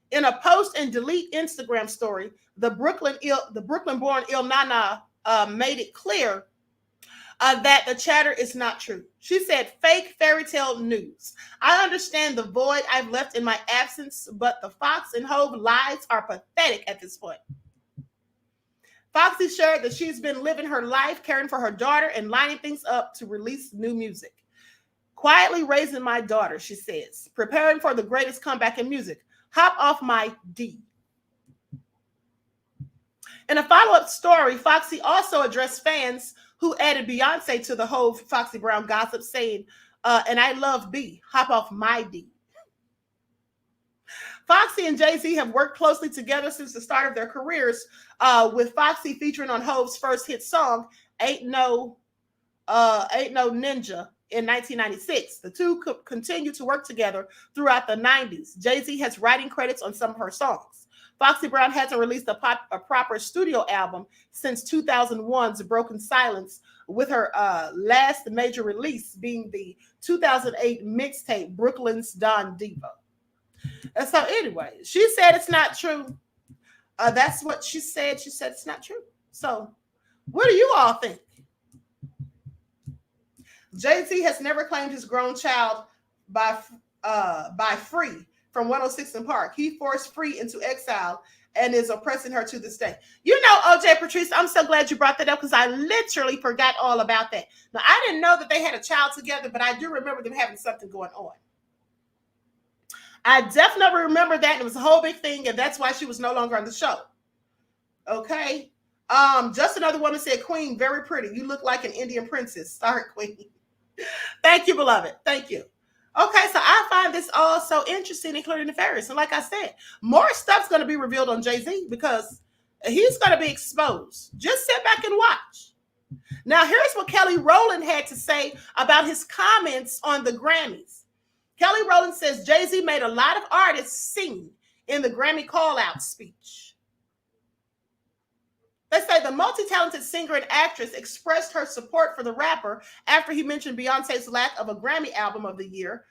In a post and delete Instagram story, the Brooklyn-born Il Nana made it clear that the chatter is not true. She said, fake fairy tale news. I understand the void I've left in my absence, but the Fox and Hov lies are pathetic at this point. Foxy shared that she's been living her life, caring for her daughter, and lining things up to release new music. Quietly raising my daughter, she says, preparing for the greatest comeback in music. Hop off my D. In a follow-up story, Foxy also addressed fans who added Beyonce to the whole Foxy Brown gossip, saying, and I love B, hop off my D. Foxy and Jay-Z have worked closely together since the start of their careers, with Foxy featuring on Hov's first hit song, Ain't No Ninja, in 1996. The two continue to work together throughout the 90s. Jay-Z has writing credits on some of her songs. Foxy Brown hasn't released a proper studio album since 2001's Broken Silence, with her last major release being the 2008 mixtape Brooklyn's Don Diva. And so anyway, she said it's not true. That's what she said. She said it's not true. So what do you all think? Jay-Z has never claimed his grown child by Free from 106 in Park. He forced Free into exile and is oppressing her to this day. You know, OJ Patrice, I'm so glad you brought that up because I literally forgot all about that. Now, I didn't know that they had a child together, but I do remember them having something going on. I definitely remember that. It was a whole big thing, and that's why she was no longer on the show. Okay. Just another woman said, Queen, very pretty. You look like an Indian princess. Sorry, Queen. Thank you, beloved. Thank you. Okay, so I find this all so interesting and clear and nefarious. And like I said, more stuff's going to be revealed on Jay-Z because he's going to be exposed. Just sit back and watch. Now, here's what Kelly Rowland had to say about his comments on the Grammys. Kelly Rowland says Jay-Z made a lot of artists sing in the Grammy call-out speech. They say the multi-talented singer and actress expressed her support for the rapper after he mentioned Beyonce's lack of a Grammy Album of the Year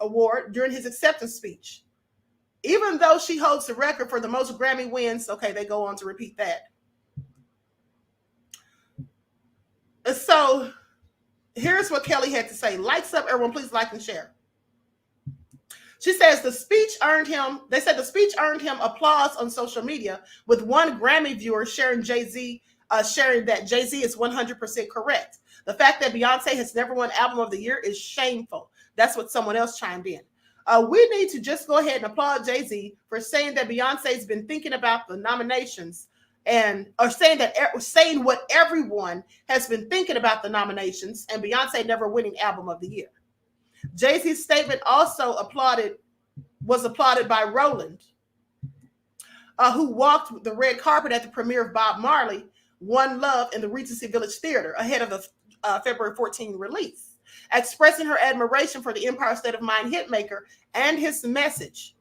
award during his acceptance speech. Even though she holds the record for the most Grammy wins, okay, they go on to repeat that. So here's what Kelly had to say. Likes up, everyone, please like and share. She says the speech earned him applause on social media, with one Grammy viewer sharing that Jay-Z is 100% correct. The fact that Beyonce has never won Album of the Year is shameful. That's what someone else chimed in. We need to just go ahead and applaud Jay-Z for saying that Beyonce's been thinking about the nominations saying what everyone has been thinking about the nominations and Beyonce never winning Album of the Year. Jay-Z's statement also was applauded by Rowland, who walked the red carpet at the premiere of Bob Marley, One Love in the Regency Village Theater ahead of the February 14 release, expressing her admiration for the Empire State of Mind hitmaker and his message.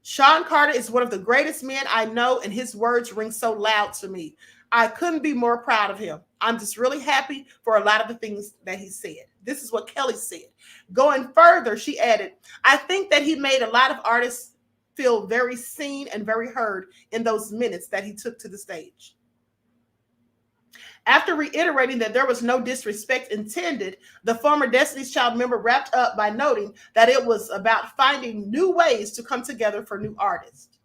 Sean Carter is one of the greatest men I know, and his words ring so loud to me. I couldn't be more proud of him. I'm just really happy for a lot of the things that he said. This is what Kelly said. Going further, she added, I think that he made a lot of artists feel very seen and very heard in those minutes that he took to the stage. After reiterating that there was no disrespect intended, the former Destiny's Child member wrapped up by noting that it was about finding new ways to come together for new artists.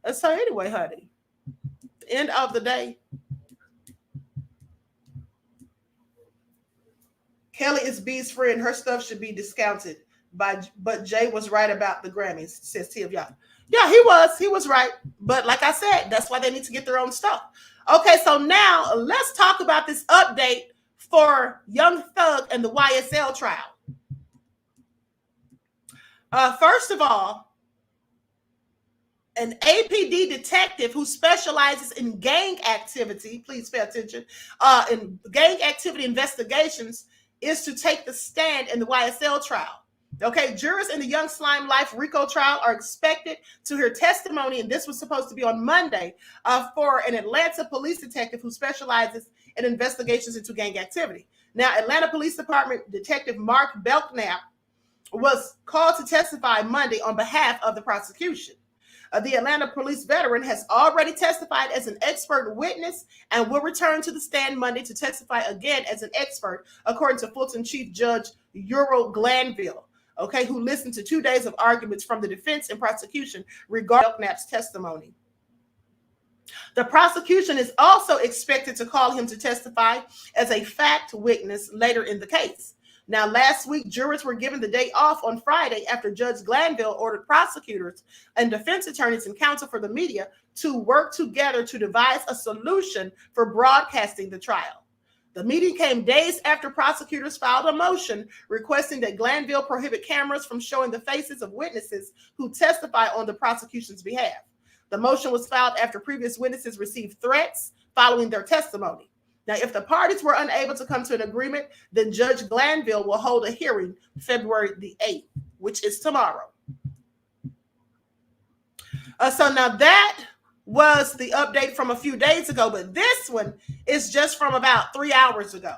And so anyway, honey, end of the day, Kelly is B's friend. Her stuff should be discounted but Jay was right about the Grammys, says Tia Young. Yeah, he was right. But like I said, that's why they need to get their own stuff. Okay, so now let's talk about this update for Young Thug and the YSL trial. First of all, an APD detective who specializes in gang activity, please pay attention, in gang activity investigations, is to take the stand in the YSL trial. Okay, jurors in the Young Slime Life Rico trial are expected to hear testimony, and this was supposed to be on Monday, for an Atlanta police detective who specializes in investigations into gang activity. Now, Atlanta Police Department Detective Mark Belknap was called to testify Monday on behalf of the prosecution. The Atlanta police veteran has already testified as an expert witness and will return to the stand Monday to testify again as an expert, according to Fulton Chief Judge Earl Glanville, okay, who listened to 2 days of arguments from the defense and prosecution regarding Belknap's testimony. The prosecution is also expected to call him to testify as a fact witness later in the case. Now, last week, jurors were given the day off on Friday after Judge Glanville ordered prosecutors and defense attorneys and counsel for the media to work together to devise a solution for broadcasting the trial. The meeting came days after prosecutors filed a motion requesting that Glanville prohibit cameras from showing the faces of witnesses who testify on the prosecution's behalf. The motion was filed after previous witnesses received threats following their testimony. Now, if the parties were unable to come to an agreement, then Judge Glanville will hold a hearing February the 8th, which is tomorrow. So now that was the update from a few days ago, but this one is just from about 3 hours ago.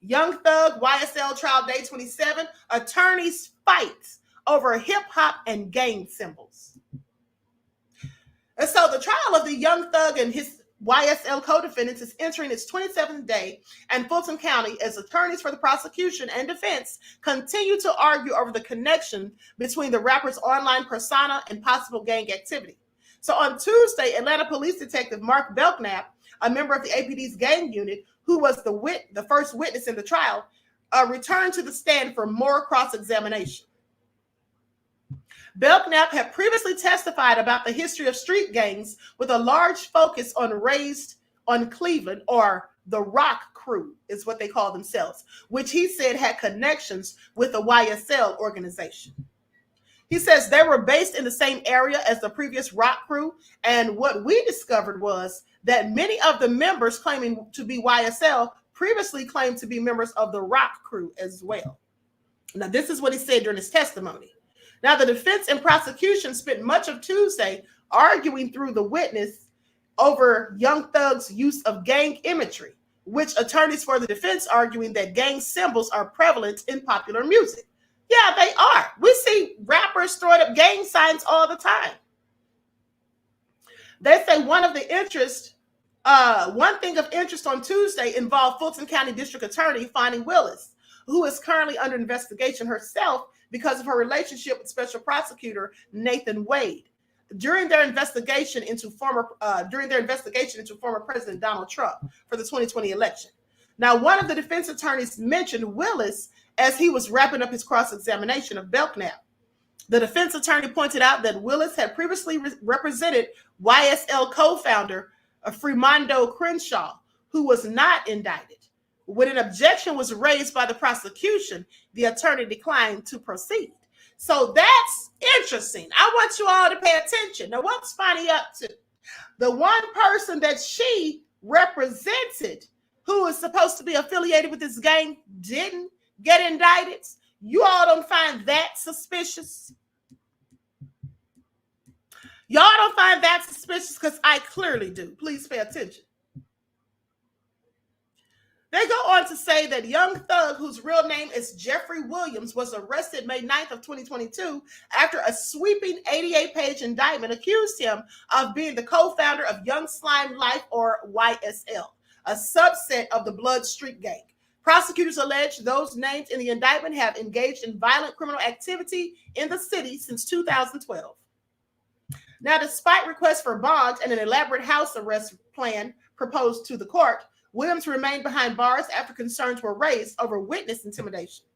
Young Thug, YSL trial day 27, attorneys fight over hip hop and gang symbols. And so the trial of the Young Thug and his YSL co-defendants is entering its 27th day, and Fulton County, as attorneys for the prosecution and defense, continue to argue over the connection between the rapper's online persona and possible gang activity. So on Tuesday, Atlanta Police Detective Mark Belknap, a member of the APD's gang unit, who was the first witness in the trial, returned to the stand for more cross-examination. Belknap had previously testified about the history of street gangs with a large focus on Raised on Cleveland, or the Rock Crew is what they call themselves, which he said had connections with the YSL organization. He says they were based in the same area as the previous Rock Crew, and what we discovered was that many of the members claiming to be YSL previously claimed to be members of the Rock Crew as well. Now, this is what he said during his testimony. Now, the defense and prosecution spent much of Tuesday arguing through the witness over Young Thug's use of gang imagery, which attorneys for the defense arguing that gang symbols are prevalent in popular music. Yeah, they are. We see rappers throwing up gang signs all the time. They say one thing of interest on Tuesday involved Fulton County District Attorney Fonnie Willis, who is currently under investigation herself because of her relationship with Special Prosecutor Nathan Wade during their investigation into former President Donald Trump for the 2020 election. Now, one of the defense attorneys mentioned Willis as he was wrapping up his cross-examination of Belknap. The defense attorney pointed out that Willis had previously represented YSL co-founder Fremondo Crenshaw, who was not indicted. When an objection was raised by the prosecution, the attorney declined to proceed. So that's interesting. I want you all to pay attention. Now, what's Fonnie up to? The one person that she represented, who is supposed to be affiliated with this gang, didn't get indicted. You all don't find that suspicious? Y'all don't find that suspicious? Because I clearly do. Please pay attention. They go on to say that Young Thug, whose real name is Jeffrey Williams, was arrested May 9th of 2022 after a sweeping 88-page indictment accused him of being the co-founder of Young Slime Life, or YSL, a subset of the Blood Street Gang. Prosecutors allege those named in the indictment have engaged in violent criminal activity in the city since 2012. Now, despite requests for bond and an elaborate house arrest plan proposed to the court, Williams remained behind bars after concerns were raised over witness intimidation.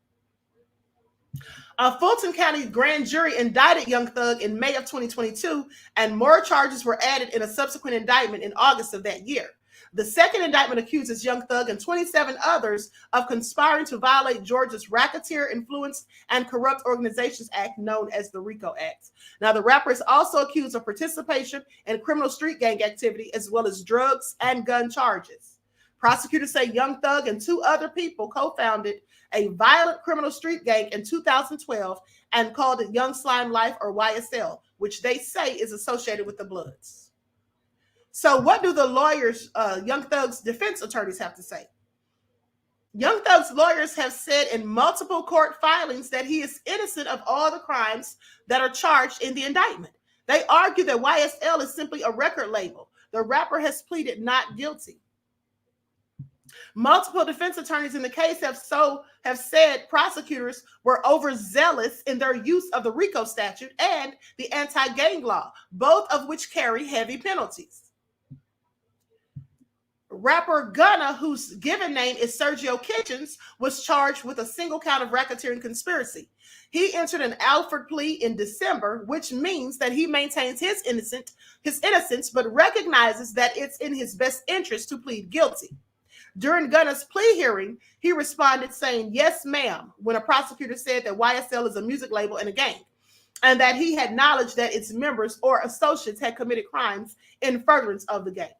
A Fulton County grand jury indicted Young Thug in May of 2022, and more charges were added in a subsequent indictment in August of that year. The second indictment accuses Young Thug and 27 others of conspiring to violate Georgia's Racketeer Influenced and Corrupt Organizations Act, known as the RICO Act. Now, the rapper is also accused of participation in criminal street gang activity, as well as drugs and gun charges. Prosecutors say Young Thug and two other people co-founded a violent criminal street gang in 2012 and called it Young Slime Life, or YSL, which they say is associated with the Bloods. So what do the lawyers, Young Thug's defense attorneys, have to say? Young Thug's lawyers have said in multiple court filings that he is innocent of all the crimes that are charged in the indictment. They argue that YSL is simply a record label. The rapper has pleaded not guilty. Multiple defense attorneys in the case have said prosecutors were overzealous in their use of the RICO statute and the anti-gang law, both of which carry heavy penalties. Rapper Gunna, whose given name is Sergio Kitchens, was charged with a single count of racketeering conspiracy. He entered an Alford plea in December, which means that he maintains his innocence, but recognizes that it's in his best interest to plead guilty. During Gunna's plea hearing, he responded saying, "Yes, ma'am," when a prosecutor said that YSL is a music label and a gang, and that he had knowledge that its members or associates had committed crimes in furtherance of the gang.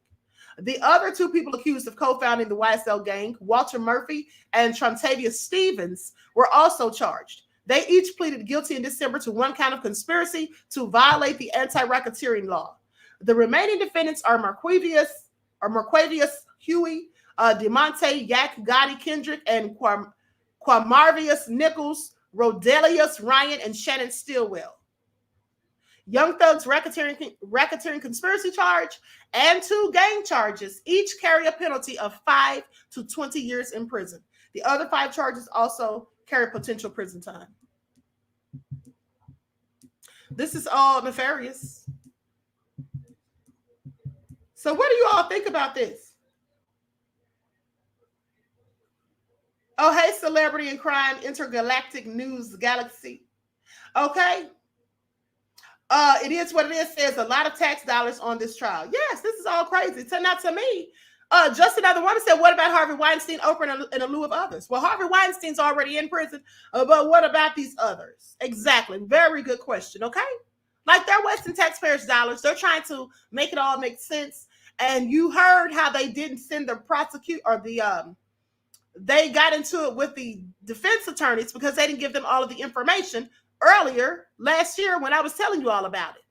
The other two people accused of co-founding the YSL gang, Walter Murphy and Trontavious Stevens, were also charged. They each pleaded guilty in December to one count of conspiracy to violate the anti-racketeering law. The remaining defendants are Marquavius Huey, DeMonte Yak Gotti Kendrick, and Quamarvius Nichols, Rodelius Ryan, and Shannon Stillwell. Young Thug's racketeering conspiracy charge and 2 gang charges each carry a penalty of 5 to 20 years in prison. The other 5 charges also carry potential prison time. This is all nefarious. So what do you all think about this? Oh, hey, celebrity and crime, intergalactic news galaxy. Okay. It is what it is. There's a lot of tax dollars on this trial. Yes, this is all crazy. Now, to me, just another woman said, what about Harvey Weinstein, Oprah, and a lieu of others? Well, Harvey Weinstein's already in prison, but what about these others? Exactly. Very good question, okay? Like, they're wasting taxpayers' dollars. They're trying to make it all make sense. And you heard how they didn't send the prosecute or they got into it with the defense attorneys because they didn't give them all of the information earlier last year when I was telling you all about it.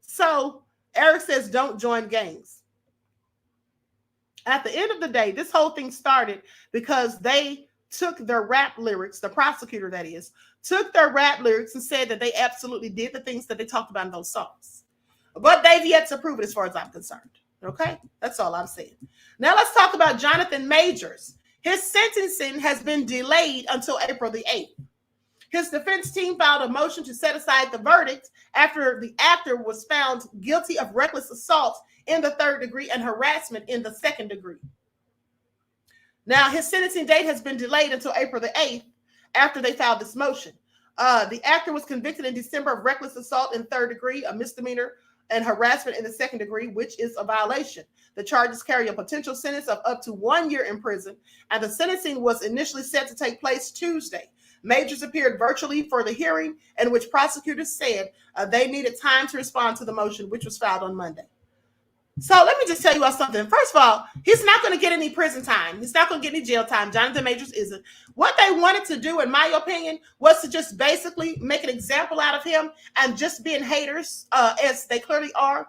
So Eric says, don't join gangs. At the end of the day, this whole thing started because they took their rap lyrics, the prosecutor that is, took their rap lyrics and said that they absolutely did the things that they talked about in those songs. But they've yet to prove it as far as I'm concerned. Okay? That's all I'm saying. Now let's talk about Jonathan Majors. His sentencing has been delayed until April the 8th. His defense team filed a motion to set aside the verdict after the actor was found guilty of reckless assault in the 3rd degree and harassment in the 2nd degree. Now, his sentencing date has been delayed until April the 8th after they filed this motion. The actor was convicted in December of reckless assault in 3rd degree, a misdemeanor, and harassment in the 2nd degree, which is a violation. The charges carry a potential sentence of up to 1 year in prison, and the sentencing was initially set to take place Tuesday. Majors appeared virtually for the hearing, in which prosecutors said they needed time to respond to the motion, which was filed on Monday. So let me just tell you all something. First of all, he's not going to get any prison time. He's not going to get any jail time. Jonathan Majors isn't. What they wanted to do, in my opinion, was to just basically make an example out of him and just being haters, as they clearly are.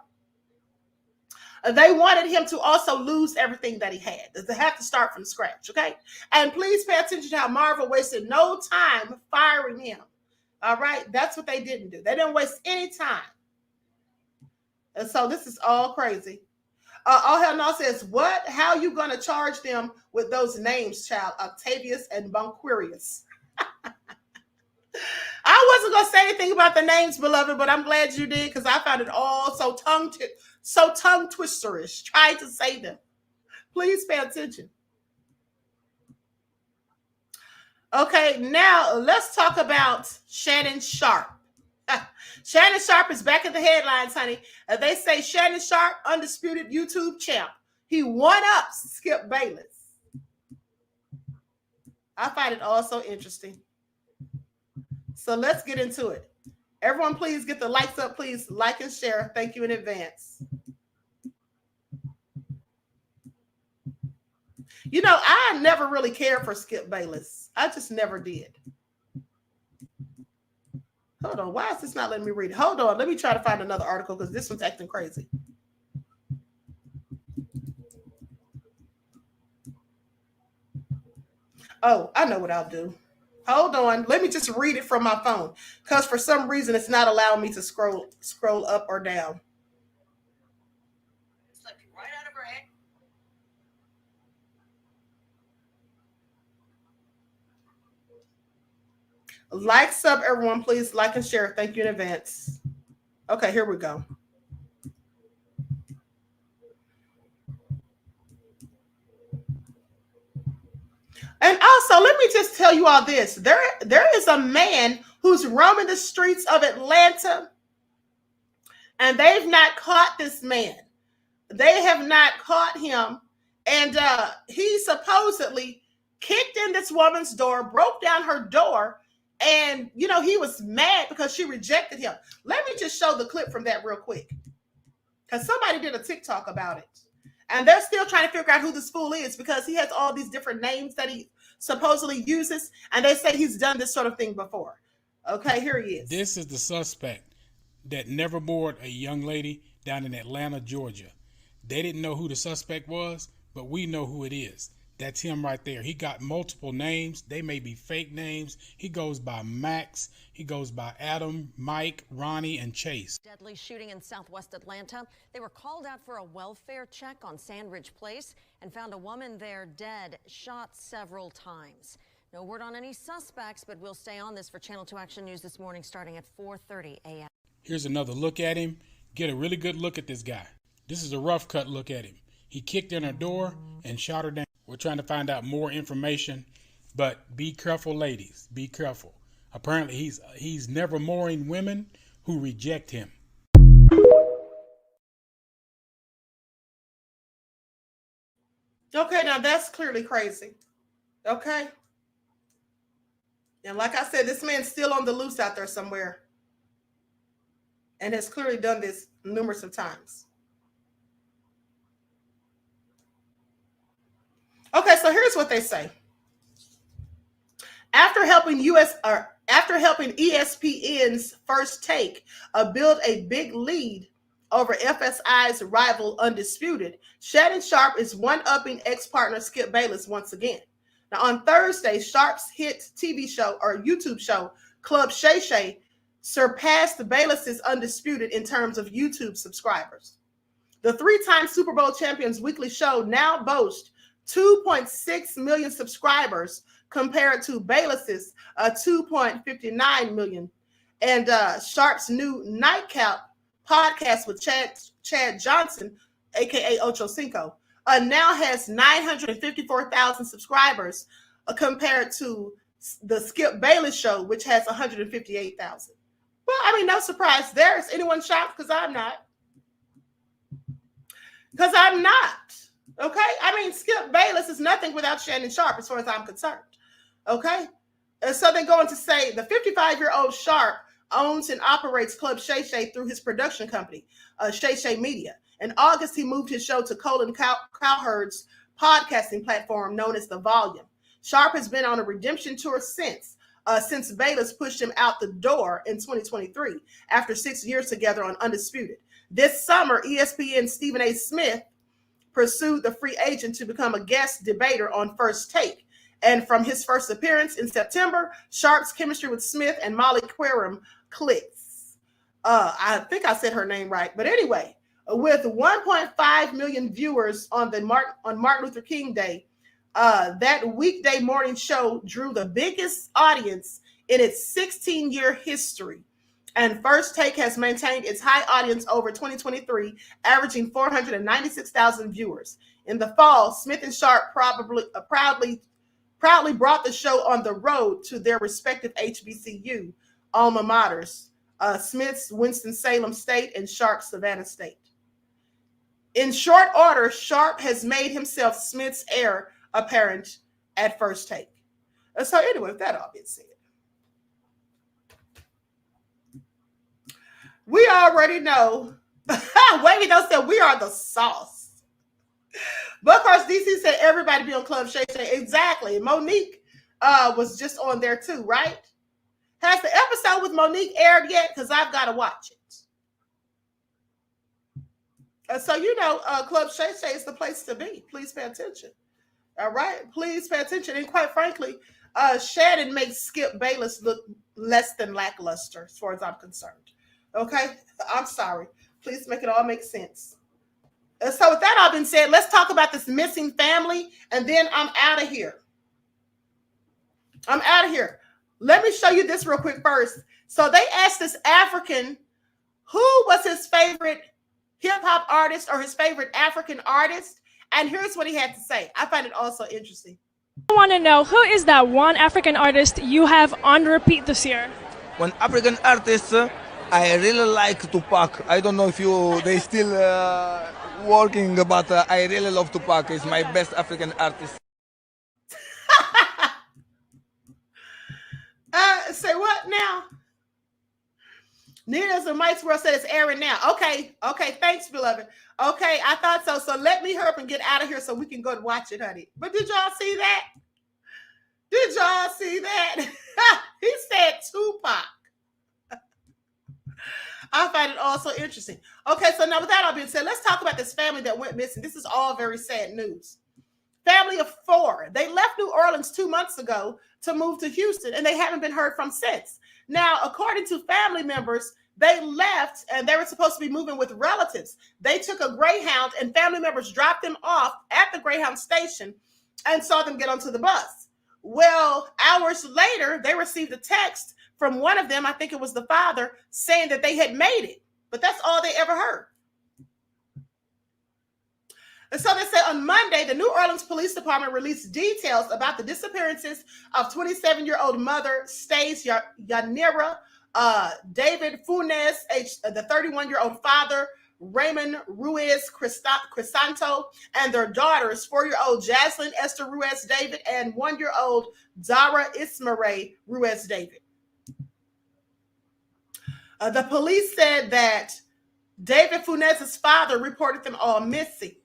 They wanted him to also lose everything that he had. They have to start from scratch, okay? And please pay attention to how Marvel wasted no time firing him. All right? That's what they didn't do. They didn't waste any time. And so this is all crazy. All Hell No says, what? How you going to charge them with those names, child? Octavius and Bonquirius. I wasn't going to say anything about the names, beloved, but I'm glad you did because I found it all so tongue twisterish trying to say them. Please pay attention. Okay, now let's talk about Shannon Sharpe. Shannon Sharpe is back in the headlines, honey. They say Shannon Sharpe, undisputed YouTube champ. He one-ups Skip Bayless. I find it all so interesting. So let's get into it. Everyone, please get the likes up. Please like and share. Thank you in advance. You know, I never really cared for Skip Bayless. I just never did. Hold on. Why is this not letting me read it? Hold on. Let me try to find another article because this one's acting crazy. Oh, I know what I'll do. Hold on. Let me just read it from my phone because for some reason it's not allowing me to scroll up or down. Slipped right out of her head. Like, sub, everyone, please like and share. Thank you in advance. Okay, here we go. And also, let me just tell you all this. There is a man who's roaming the streets of Atlanta, and they've not caught this man. They have not caught him. And he supposedly kicked in this woman's door, broke down her door, and, you know, he was mad because she rejected him. Let me just show the clip from that real quick, because somebody did a TikTok about it. And they're still trying to figure out who this fool is, because he has all these different names that he supposedly uses, and they say he's done this sort of thing before. Okay, here he is. This is the suspect that never bored a young lady down in Atlanta, Georgia. They didn't know who the suspect was, but we know who it is. That's him right there. He got multiple names. They may be fake names. He goes by Max. He goes by Adam, Mike, Ronnie, and Chase. Deadly shooting in southwest Atlanta. They were called out for a welfare check on Sandridge Place and found a woman there dead, shot several times. No word on any suspects, but we'll stay on this for Channel 2 Action News this morning starting at 4:30 a.m. Here's another look at him. Get a really good look at this guy. This is a rough cut look at him. He kicked in her door and shot her down. We're trying to find out more information, but be careful, ladies. Be careful. Apparently, he's never mooring women who reject him. Okay, now that's clearly crazy. Okay. And like I said, this man's still on the loose out there somewhere, and has clearly done this numerous of times. Okay, so here's what they say. After helping ESPN's First Take build a big lead over FSI's rival Undisputed, Shannon Sharpe is one-upping ex-partner Skip Bayless once again. Now, on Thursday, Sharpe's hit TV show or YouTube show, Club Shay Shay, surpassed Bayless's Undisputed in terms of YouTube subscribers. The three-time Super Bowl champion's weekly show now boasts 2.6 million subscribers compared to Bayless's 2.59 million. And Sharpe's new Nightcap podcast with Chad Johnson, aka Ocho Cinco, now has 954,000 subscribers compared to the Skip Bayless show, which has 158,000. Well, I mean, no surprise there. Is anyone shocked? Because I'm not. Okay? I mean, Skip Bayless is nothing without Shannon Sharpe as far as I'm concerned. Okay? And so they go on to say the 55-year-old Sharpe owns and operates Club Shay Shay through his production company, Shay Shay Media. In August, he moved his show to Colin Cowherd's podcasting platform known as The Volume. Sharpe has been on a redemption tour since Bayless pushed him out the door in 2023 after 6 years together on Undisputed. This summer, ESPN's Stephen A. Smith pursued the free agent to become a guest debater on First Take. And from his first appearance in September, Sharpe's chemistry with Smith and Molly Querim clicks. I think I said her name right. But anyway, with 1.5 million viewers on Martin Luther King Day, that weekday morning show drew the biggest audience in its 16-year history. And First Take has maintained its high audience over 2023, averaging 496,000 viewers. In the fall, Smith and Sharpe proudly brought the show on the road to their respective HBCU alma maters, Smith's Winston-Salem State and Sharpe's Savannah State. In short order, Sharpe has made himself Smith's heir apparent at First Take. So anyway, with that all being said, we already know. Wavy though said we are the sauce. But of course, DC said everybody be on Club Shay Shay. Exactly. Monique was just on there too, right? Has the episode with Monique aired yet? Because I've got to watch it. So, you know, Club Shay Shay is the place to be. Please pay attention. All right? Please pay attention. And quite frankly, Shannon makes Skip Bayless look less than lackluster as far as I'm concerned. Okay? I'm sorry. Please make it all make sense. So with that all been said, let's talk about this missing family, and then I'm out of here. Let me show you this real quick first. So they asked this African who was his favorite hip-hop artist or his favorite African artist, and here's what he had to say. I find it also interesting. I want to know, who is that one African artist you have on repeat this year? One African artist, I really like Tupac. I don't know if they still working, but I really love Tupac. He's my best African artist. Say what now? Nina's and Mike's World said it's airing now. Okay, thanks, beloved. Okay, I thought so. So let me hurry up and get out of here so we can go and watch it, honey. But did y'all see that? Did y'all see that? He said Tupac. I find it all so interesting. Okay, so now with that all being said, let's talk about this family that went missing. This is all very sad news. Family of 4. They left New Orleans 2 months ago to move to Houston, and they haven't been heard from since. Now, according to family members, they left and they were supposed to be moving with relatives. They took a Greyhound, and family members dropped them off at the Greyhound station and saw them get onto the bus. Well, hours later, they received a text from one of them, I think it was the father, saying that they had made it. But that's all they ever heard. And so they said on Monday, the New Orleans Police Department released details about the disappearances of 27-year-old mother, Stace Yanira, David Funes, the 31-year-old father, Raymond Ruiz Crisanto, and their daughters, 4-year-old Jaslyn Esther Ruiz David and 1-year-old Dara Ismaray Ruiz David. The police said that David Funes' father reported them all missing.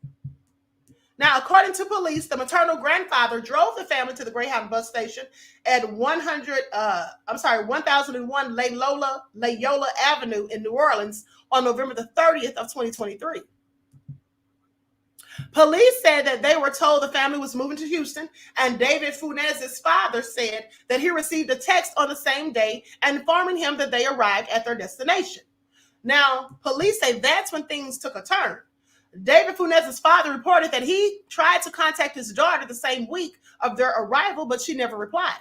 Now, according to police, the maternal grandfather drove the family to the Greyhound bus station at 1001 Loyola Avenue in New Orleans on November the 30th of 2023. Police said that they were told the family was moving to Houston, and David Funes' father said that he received a text on the same day informing him that they arrived at their destination. Now, police say that's when things took a turn. David Funes' father reported that he tried to contact his daughter the same week of their arrival, but she never replied.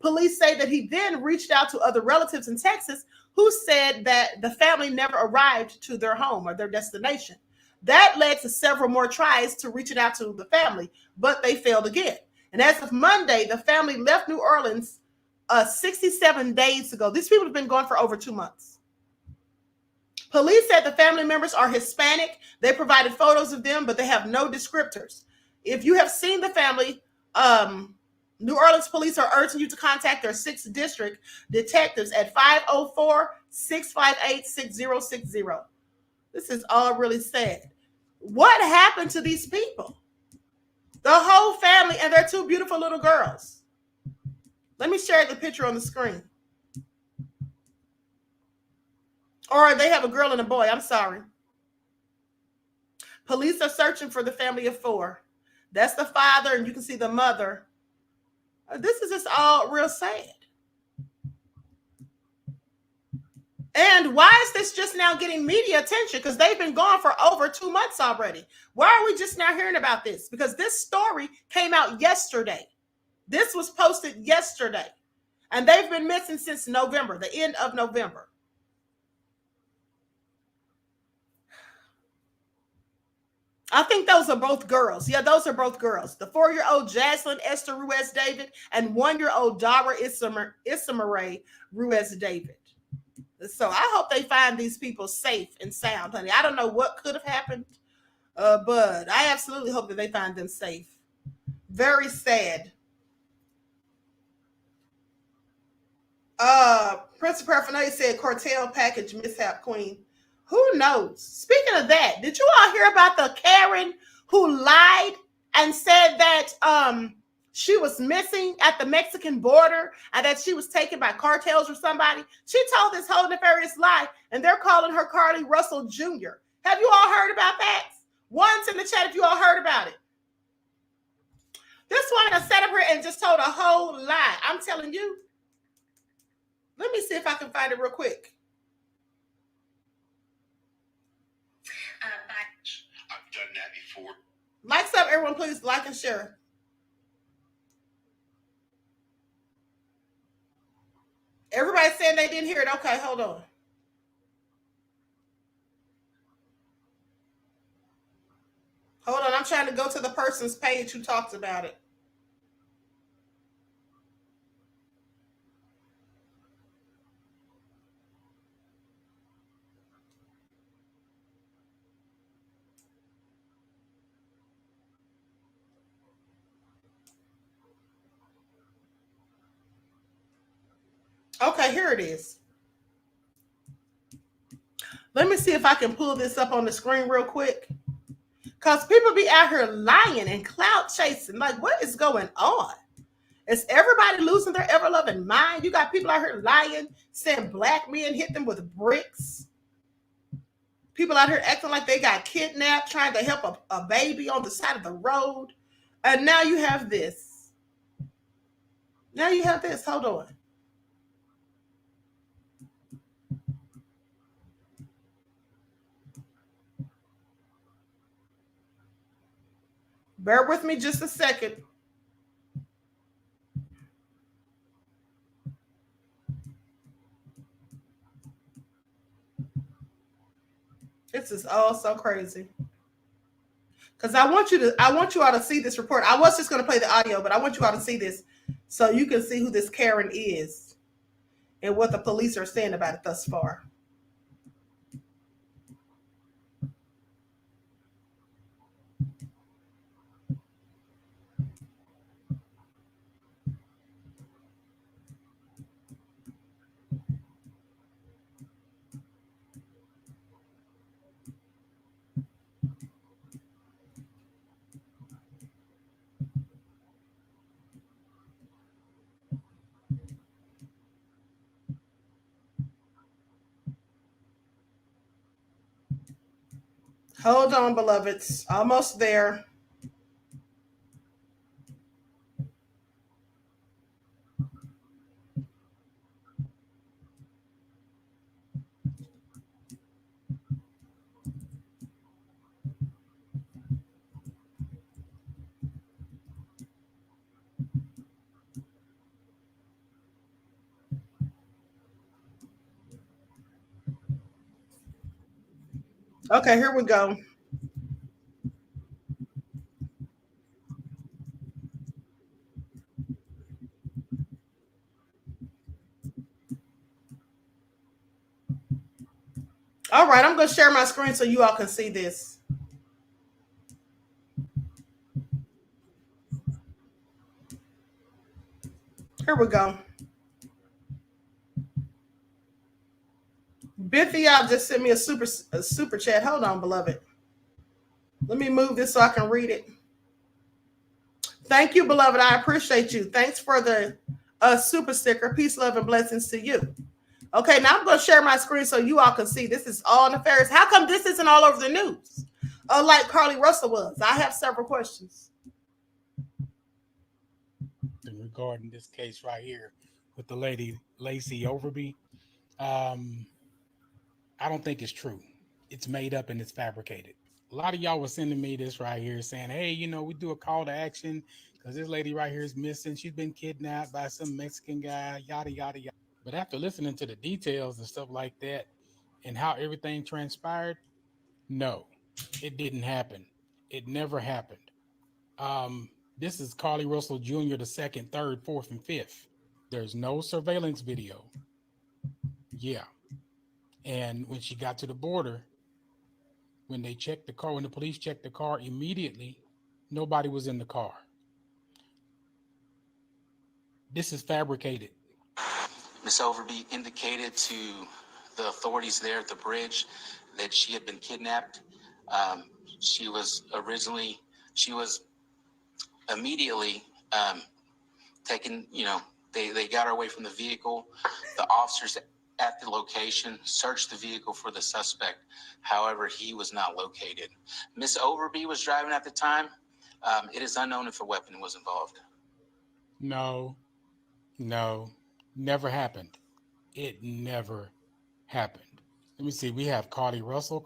Police say that he then reached out to other relatives in Texas who said that the family never arrived to their home or their destination. That led to several more tries to reach out to the family, but they failed again. And as of Monday, the family left New Orleans 67 days ago. These people have been gone for over 2 months. Police said the family members are Hispanic. They provided photos of them, but they have no descriptors. If you have seen the family, New Orleans police are urging you to contact their 6th district detectives at 504-658-6060. This is all really sad. What happened to these people? The whole family and their 2 beautiful little girls. Let me share the picture on the screen. Or they have a girl and a boy. I'm sorry. Police are searching for the family of 4. That's the father, and you can see the mother. This is just all real sad. And why is this just now getting media attention? Because they've been gone for over 2 months already. Why are we just now hearing about this? Because this story came out yesterday. This was posted yesterday. And they've been missing since November, the end of November. I think those are both girls. Yeah, those are both girls. The 4-year-old Jaslyn Esther Ruiz David and 1-year-old Dara Ismaray Ruiz David. So I hope they find these people safe and sound, honey. I don't know what could have happened, but I absolutely hope that they find them safe. Very sad. Prince of Paraphernalia said Cortell package mishap queen. Who knows? Speaking of that, did you all hear about the Karen who lied and said that she was missing at the Mexican border and that she was taken by cartels or somebody? She told this whole nefarious lie, and they're calling her Carly Russell Jr. Have you all heard about that? Once in the chat if you all heard about it. This woman has sat up here and just told a whole lie. I'm telling you. Let me see if I can find it real quick. I've done that before. Likes up, everyone, please like and share. Everybody's saying they didn't hear it. Okay, hold on. Hold on, I'm trying to go to the person's page who talks about it. Okay, here it is. Let me see if I can pull this up on the screen real quick. Because people be out here lying and clout chasing. Like, what is going on? Is everybody losing their ever-loving mind? You got people out here lying, saying black men hit them with bricks. People out here acting like they got kidnapped, trying to help a baby on the side of the road. And now you have this. Now you have this. Hold on. Bear with me just a second. This is all so crazy. Because I want you all to see this report. I was just going to play the audio, but I want you all to see this so you can see who this Karen is and what the police are saying about it thus far. Hold on, beloveds. Almost there. Okay, here we go. All right, I'm going to share my screen so you all can see this. Here we go. Bithiop just sent me a super chat. Hold on, beloved. Let me move this so I can read it. Thank you, beloved. I appreciate you. Thanks for the super sticker. Peace, love, and blessings to you. Okay, now I'm going to share my screen so you all can see. This is all nefarious. How come this isn't all over the news? Like Carly Russell was. I have several questions. Regarding this case right here with the lady Lacey Overby, I don't think it's true. It's made up and it's fabricated. A lot of y'all were sending me this right here saying, hey, we do a call to action because this lady right here is missing. She's been kidnapped by some Mexican guy, yada, yada, yada. But after listening to the details and stuff like that and how everything transpired, no, it didn't happen. It never happened. This is Carly Russell Jr., the 2nd, 3rd, 4th, and 5th. There's no surveillance video. Yeah. And when she got to the border, when they checked the car, when the police checked the car immediately, nobody was in the car. This is fabricated. Miss Overby indicated to the authorities there at the bridge that she had been kidnapped. She was immediately taken, they got her away from the vehicle. The officers at the location searched the vehicle for the suspect. However, he was not located. Miss Overby was driving at the time. It is unknown if a weapon was involved. No, never happened. It never happened. Let me see. We have Carly Russell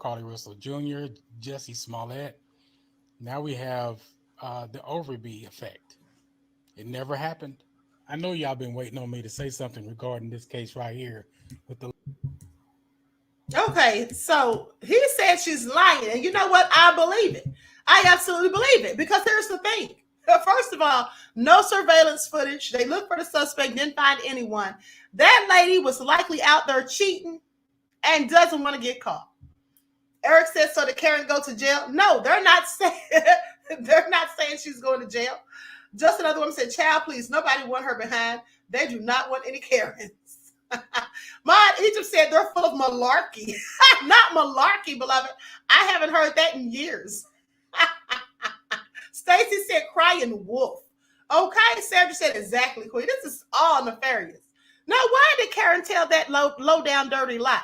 Jr., Jesse Smollett. Now we have the Overby effect. It never happened. I know y'all been waiting on me to say something regarding this case right here with the. Okay, so he said she's lying, and you know what? I believe it. I absolutely believe it because here's the thing. First of all, no surveillance footage. They looked for the suspect, didn't find anyone. That lady was likely out there cheating and doesn't want to get caught. Eric said, so did Karen go to jail? No, they're not saying she's going to jail. Just another woman said, child, please, nobody want her behind. They do not want any Karens. Mod Egypt said they're full of malarkey. Not malarkey, beloved. I haven't heard that in years. Stacy said crying wolf. Okay, Sandra said exactly, Queen. This is all nefarious. Now, why did Karen tell that low down dirty lie?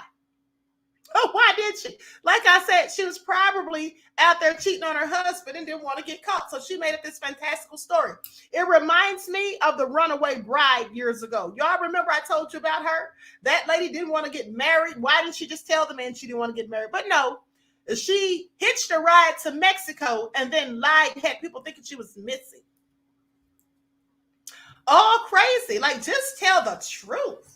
Oh, why did she? Like I said, she was probably out there cheating on her husband and didn't want to get caught. So she made up this fantastical story. It reminds me of the runaway bride years ago. Y'all remember I told you about her? That lady didn't want to get married. Why didn't she just tell the man she didn't want to get married? But no, she hitched a ride to Mexico and then lied, had people thinking she was missing. All crazy. Like, just tell the truth.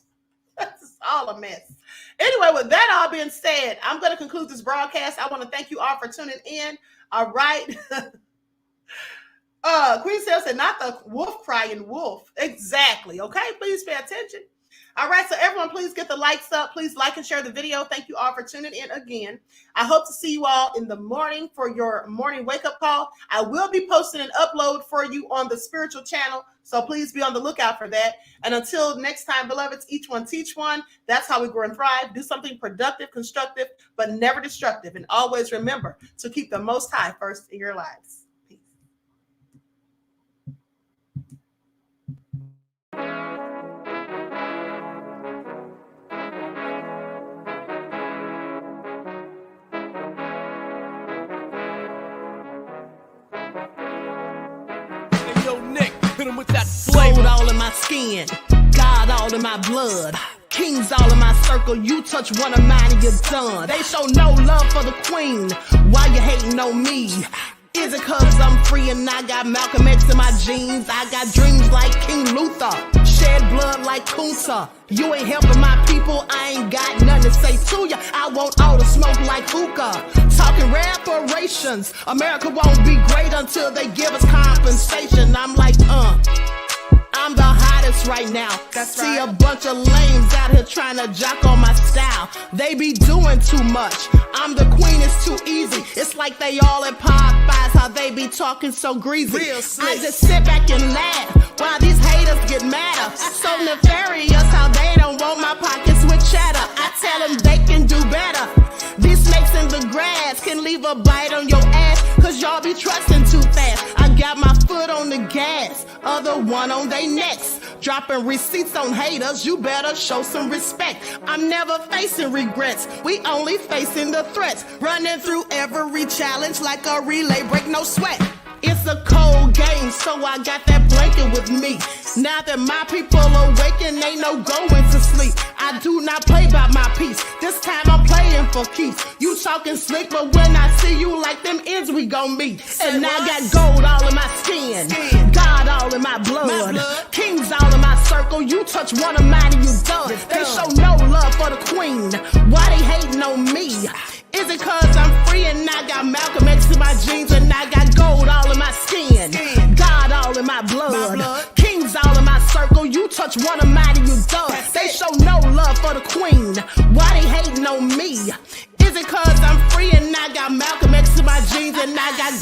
That's all a mess. Anyway, with that all being said, I'm going to conclude this broadcast. I want to thank you all for tuning in. All right. Queen Sarah said, not the wolf crying wolf. Exactly. Okay. Please pay attention. All right. So everyone, please get the likes up. Please like and share the video. Thank you all for tuning in again. I hope to see you all in the morning for your morning wake up call. I will be posting an upload for you on the spiritual channel. So please be on the lookout for that. And until next time, beloveds, each one teach one. That's how we grow and thrive. Do something productive, constructive, but never destructive. And always remember to keep the Most High first in your lives. Peace. Hey, yo, Nick. Hit him with that flavor. All in my skin, God all in my blood, kings all in my circle. You touch one of mine and you're done. They show no love for the queen. Why you hating on me? Is it cause I'm free and I got Malcolm X in my jeans? I got dreams like King Luther, shed blood like Kunta. You ain't helping my people, I ain't got nothing to say to ya. I want all the smoke like hookah. Talking reparations, America won't be great until they give us compensation. I'm like, I'm the hottest right now. See a bunch of lames out here trying to jock on my style. They be doing too much. I'm the queen, it's too easy. It's like they all at Popeyes, how they be talking so greasy. I just sit back and laugh while these haters get madder. So nefarious how they don't want my pockets with cheddar. I tell them they can do better. These snakes in the grass can leave a bite on your ass, cause y'all be trusting too fast. I got my foot on the gas, other one on they necks. Dropping receipts on haters, you better show some respect. I'm never facing regrets, we only facing the threats. Running through every challenge like a relay, break no sweat. It's a cold game, so I got that blanket with me. Now that my people awaken, ain't no going to sleep. I do not play by my piece. This time I'm playing for keeps. You talking slick, but when I see you like them ends, we gon' meet. And I got gold all in my skin, God all in my blood, kings all in my circle. You touch one of mine and you done. They show no love for the queen. Why they hating on me? Is it cause I'm free and I got Malcolm X in my jeans and I got gold all in my skin, God all in my blood, kings all in my circle. You touch one of mine and you done. They show no love for the queen. Why they hating on me? Is it cause I'm free and I got Malcolm X in my jeans and I got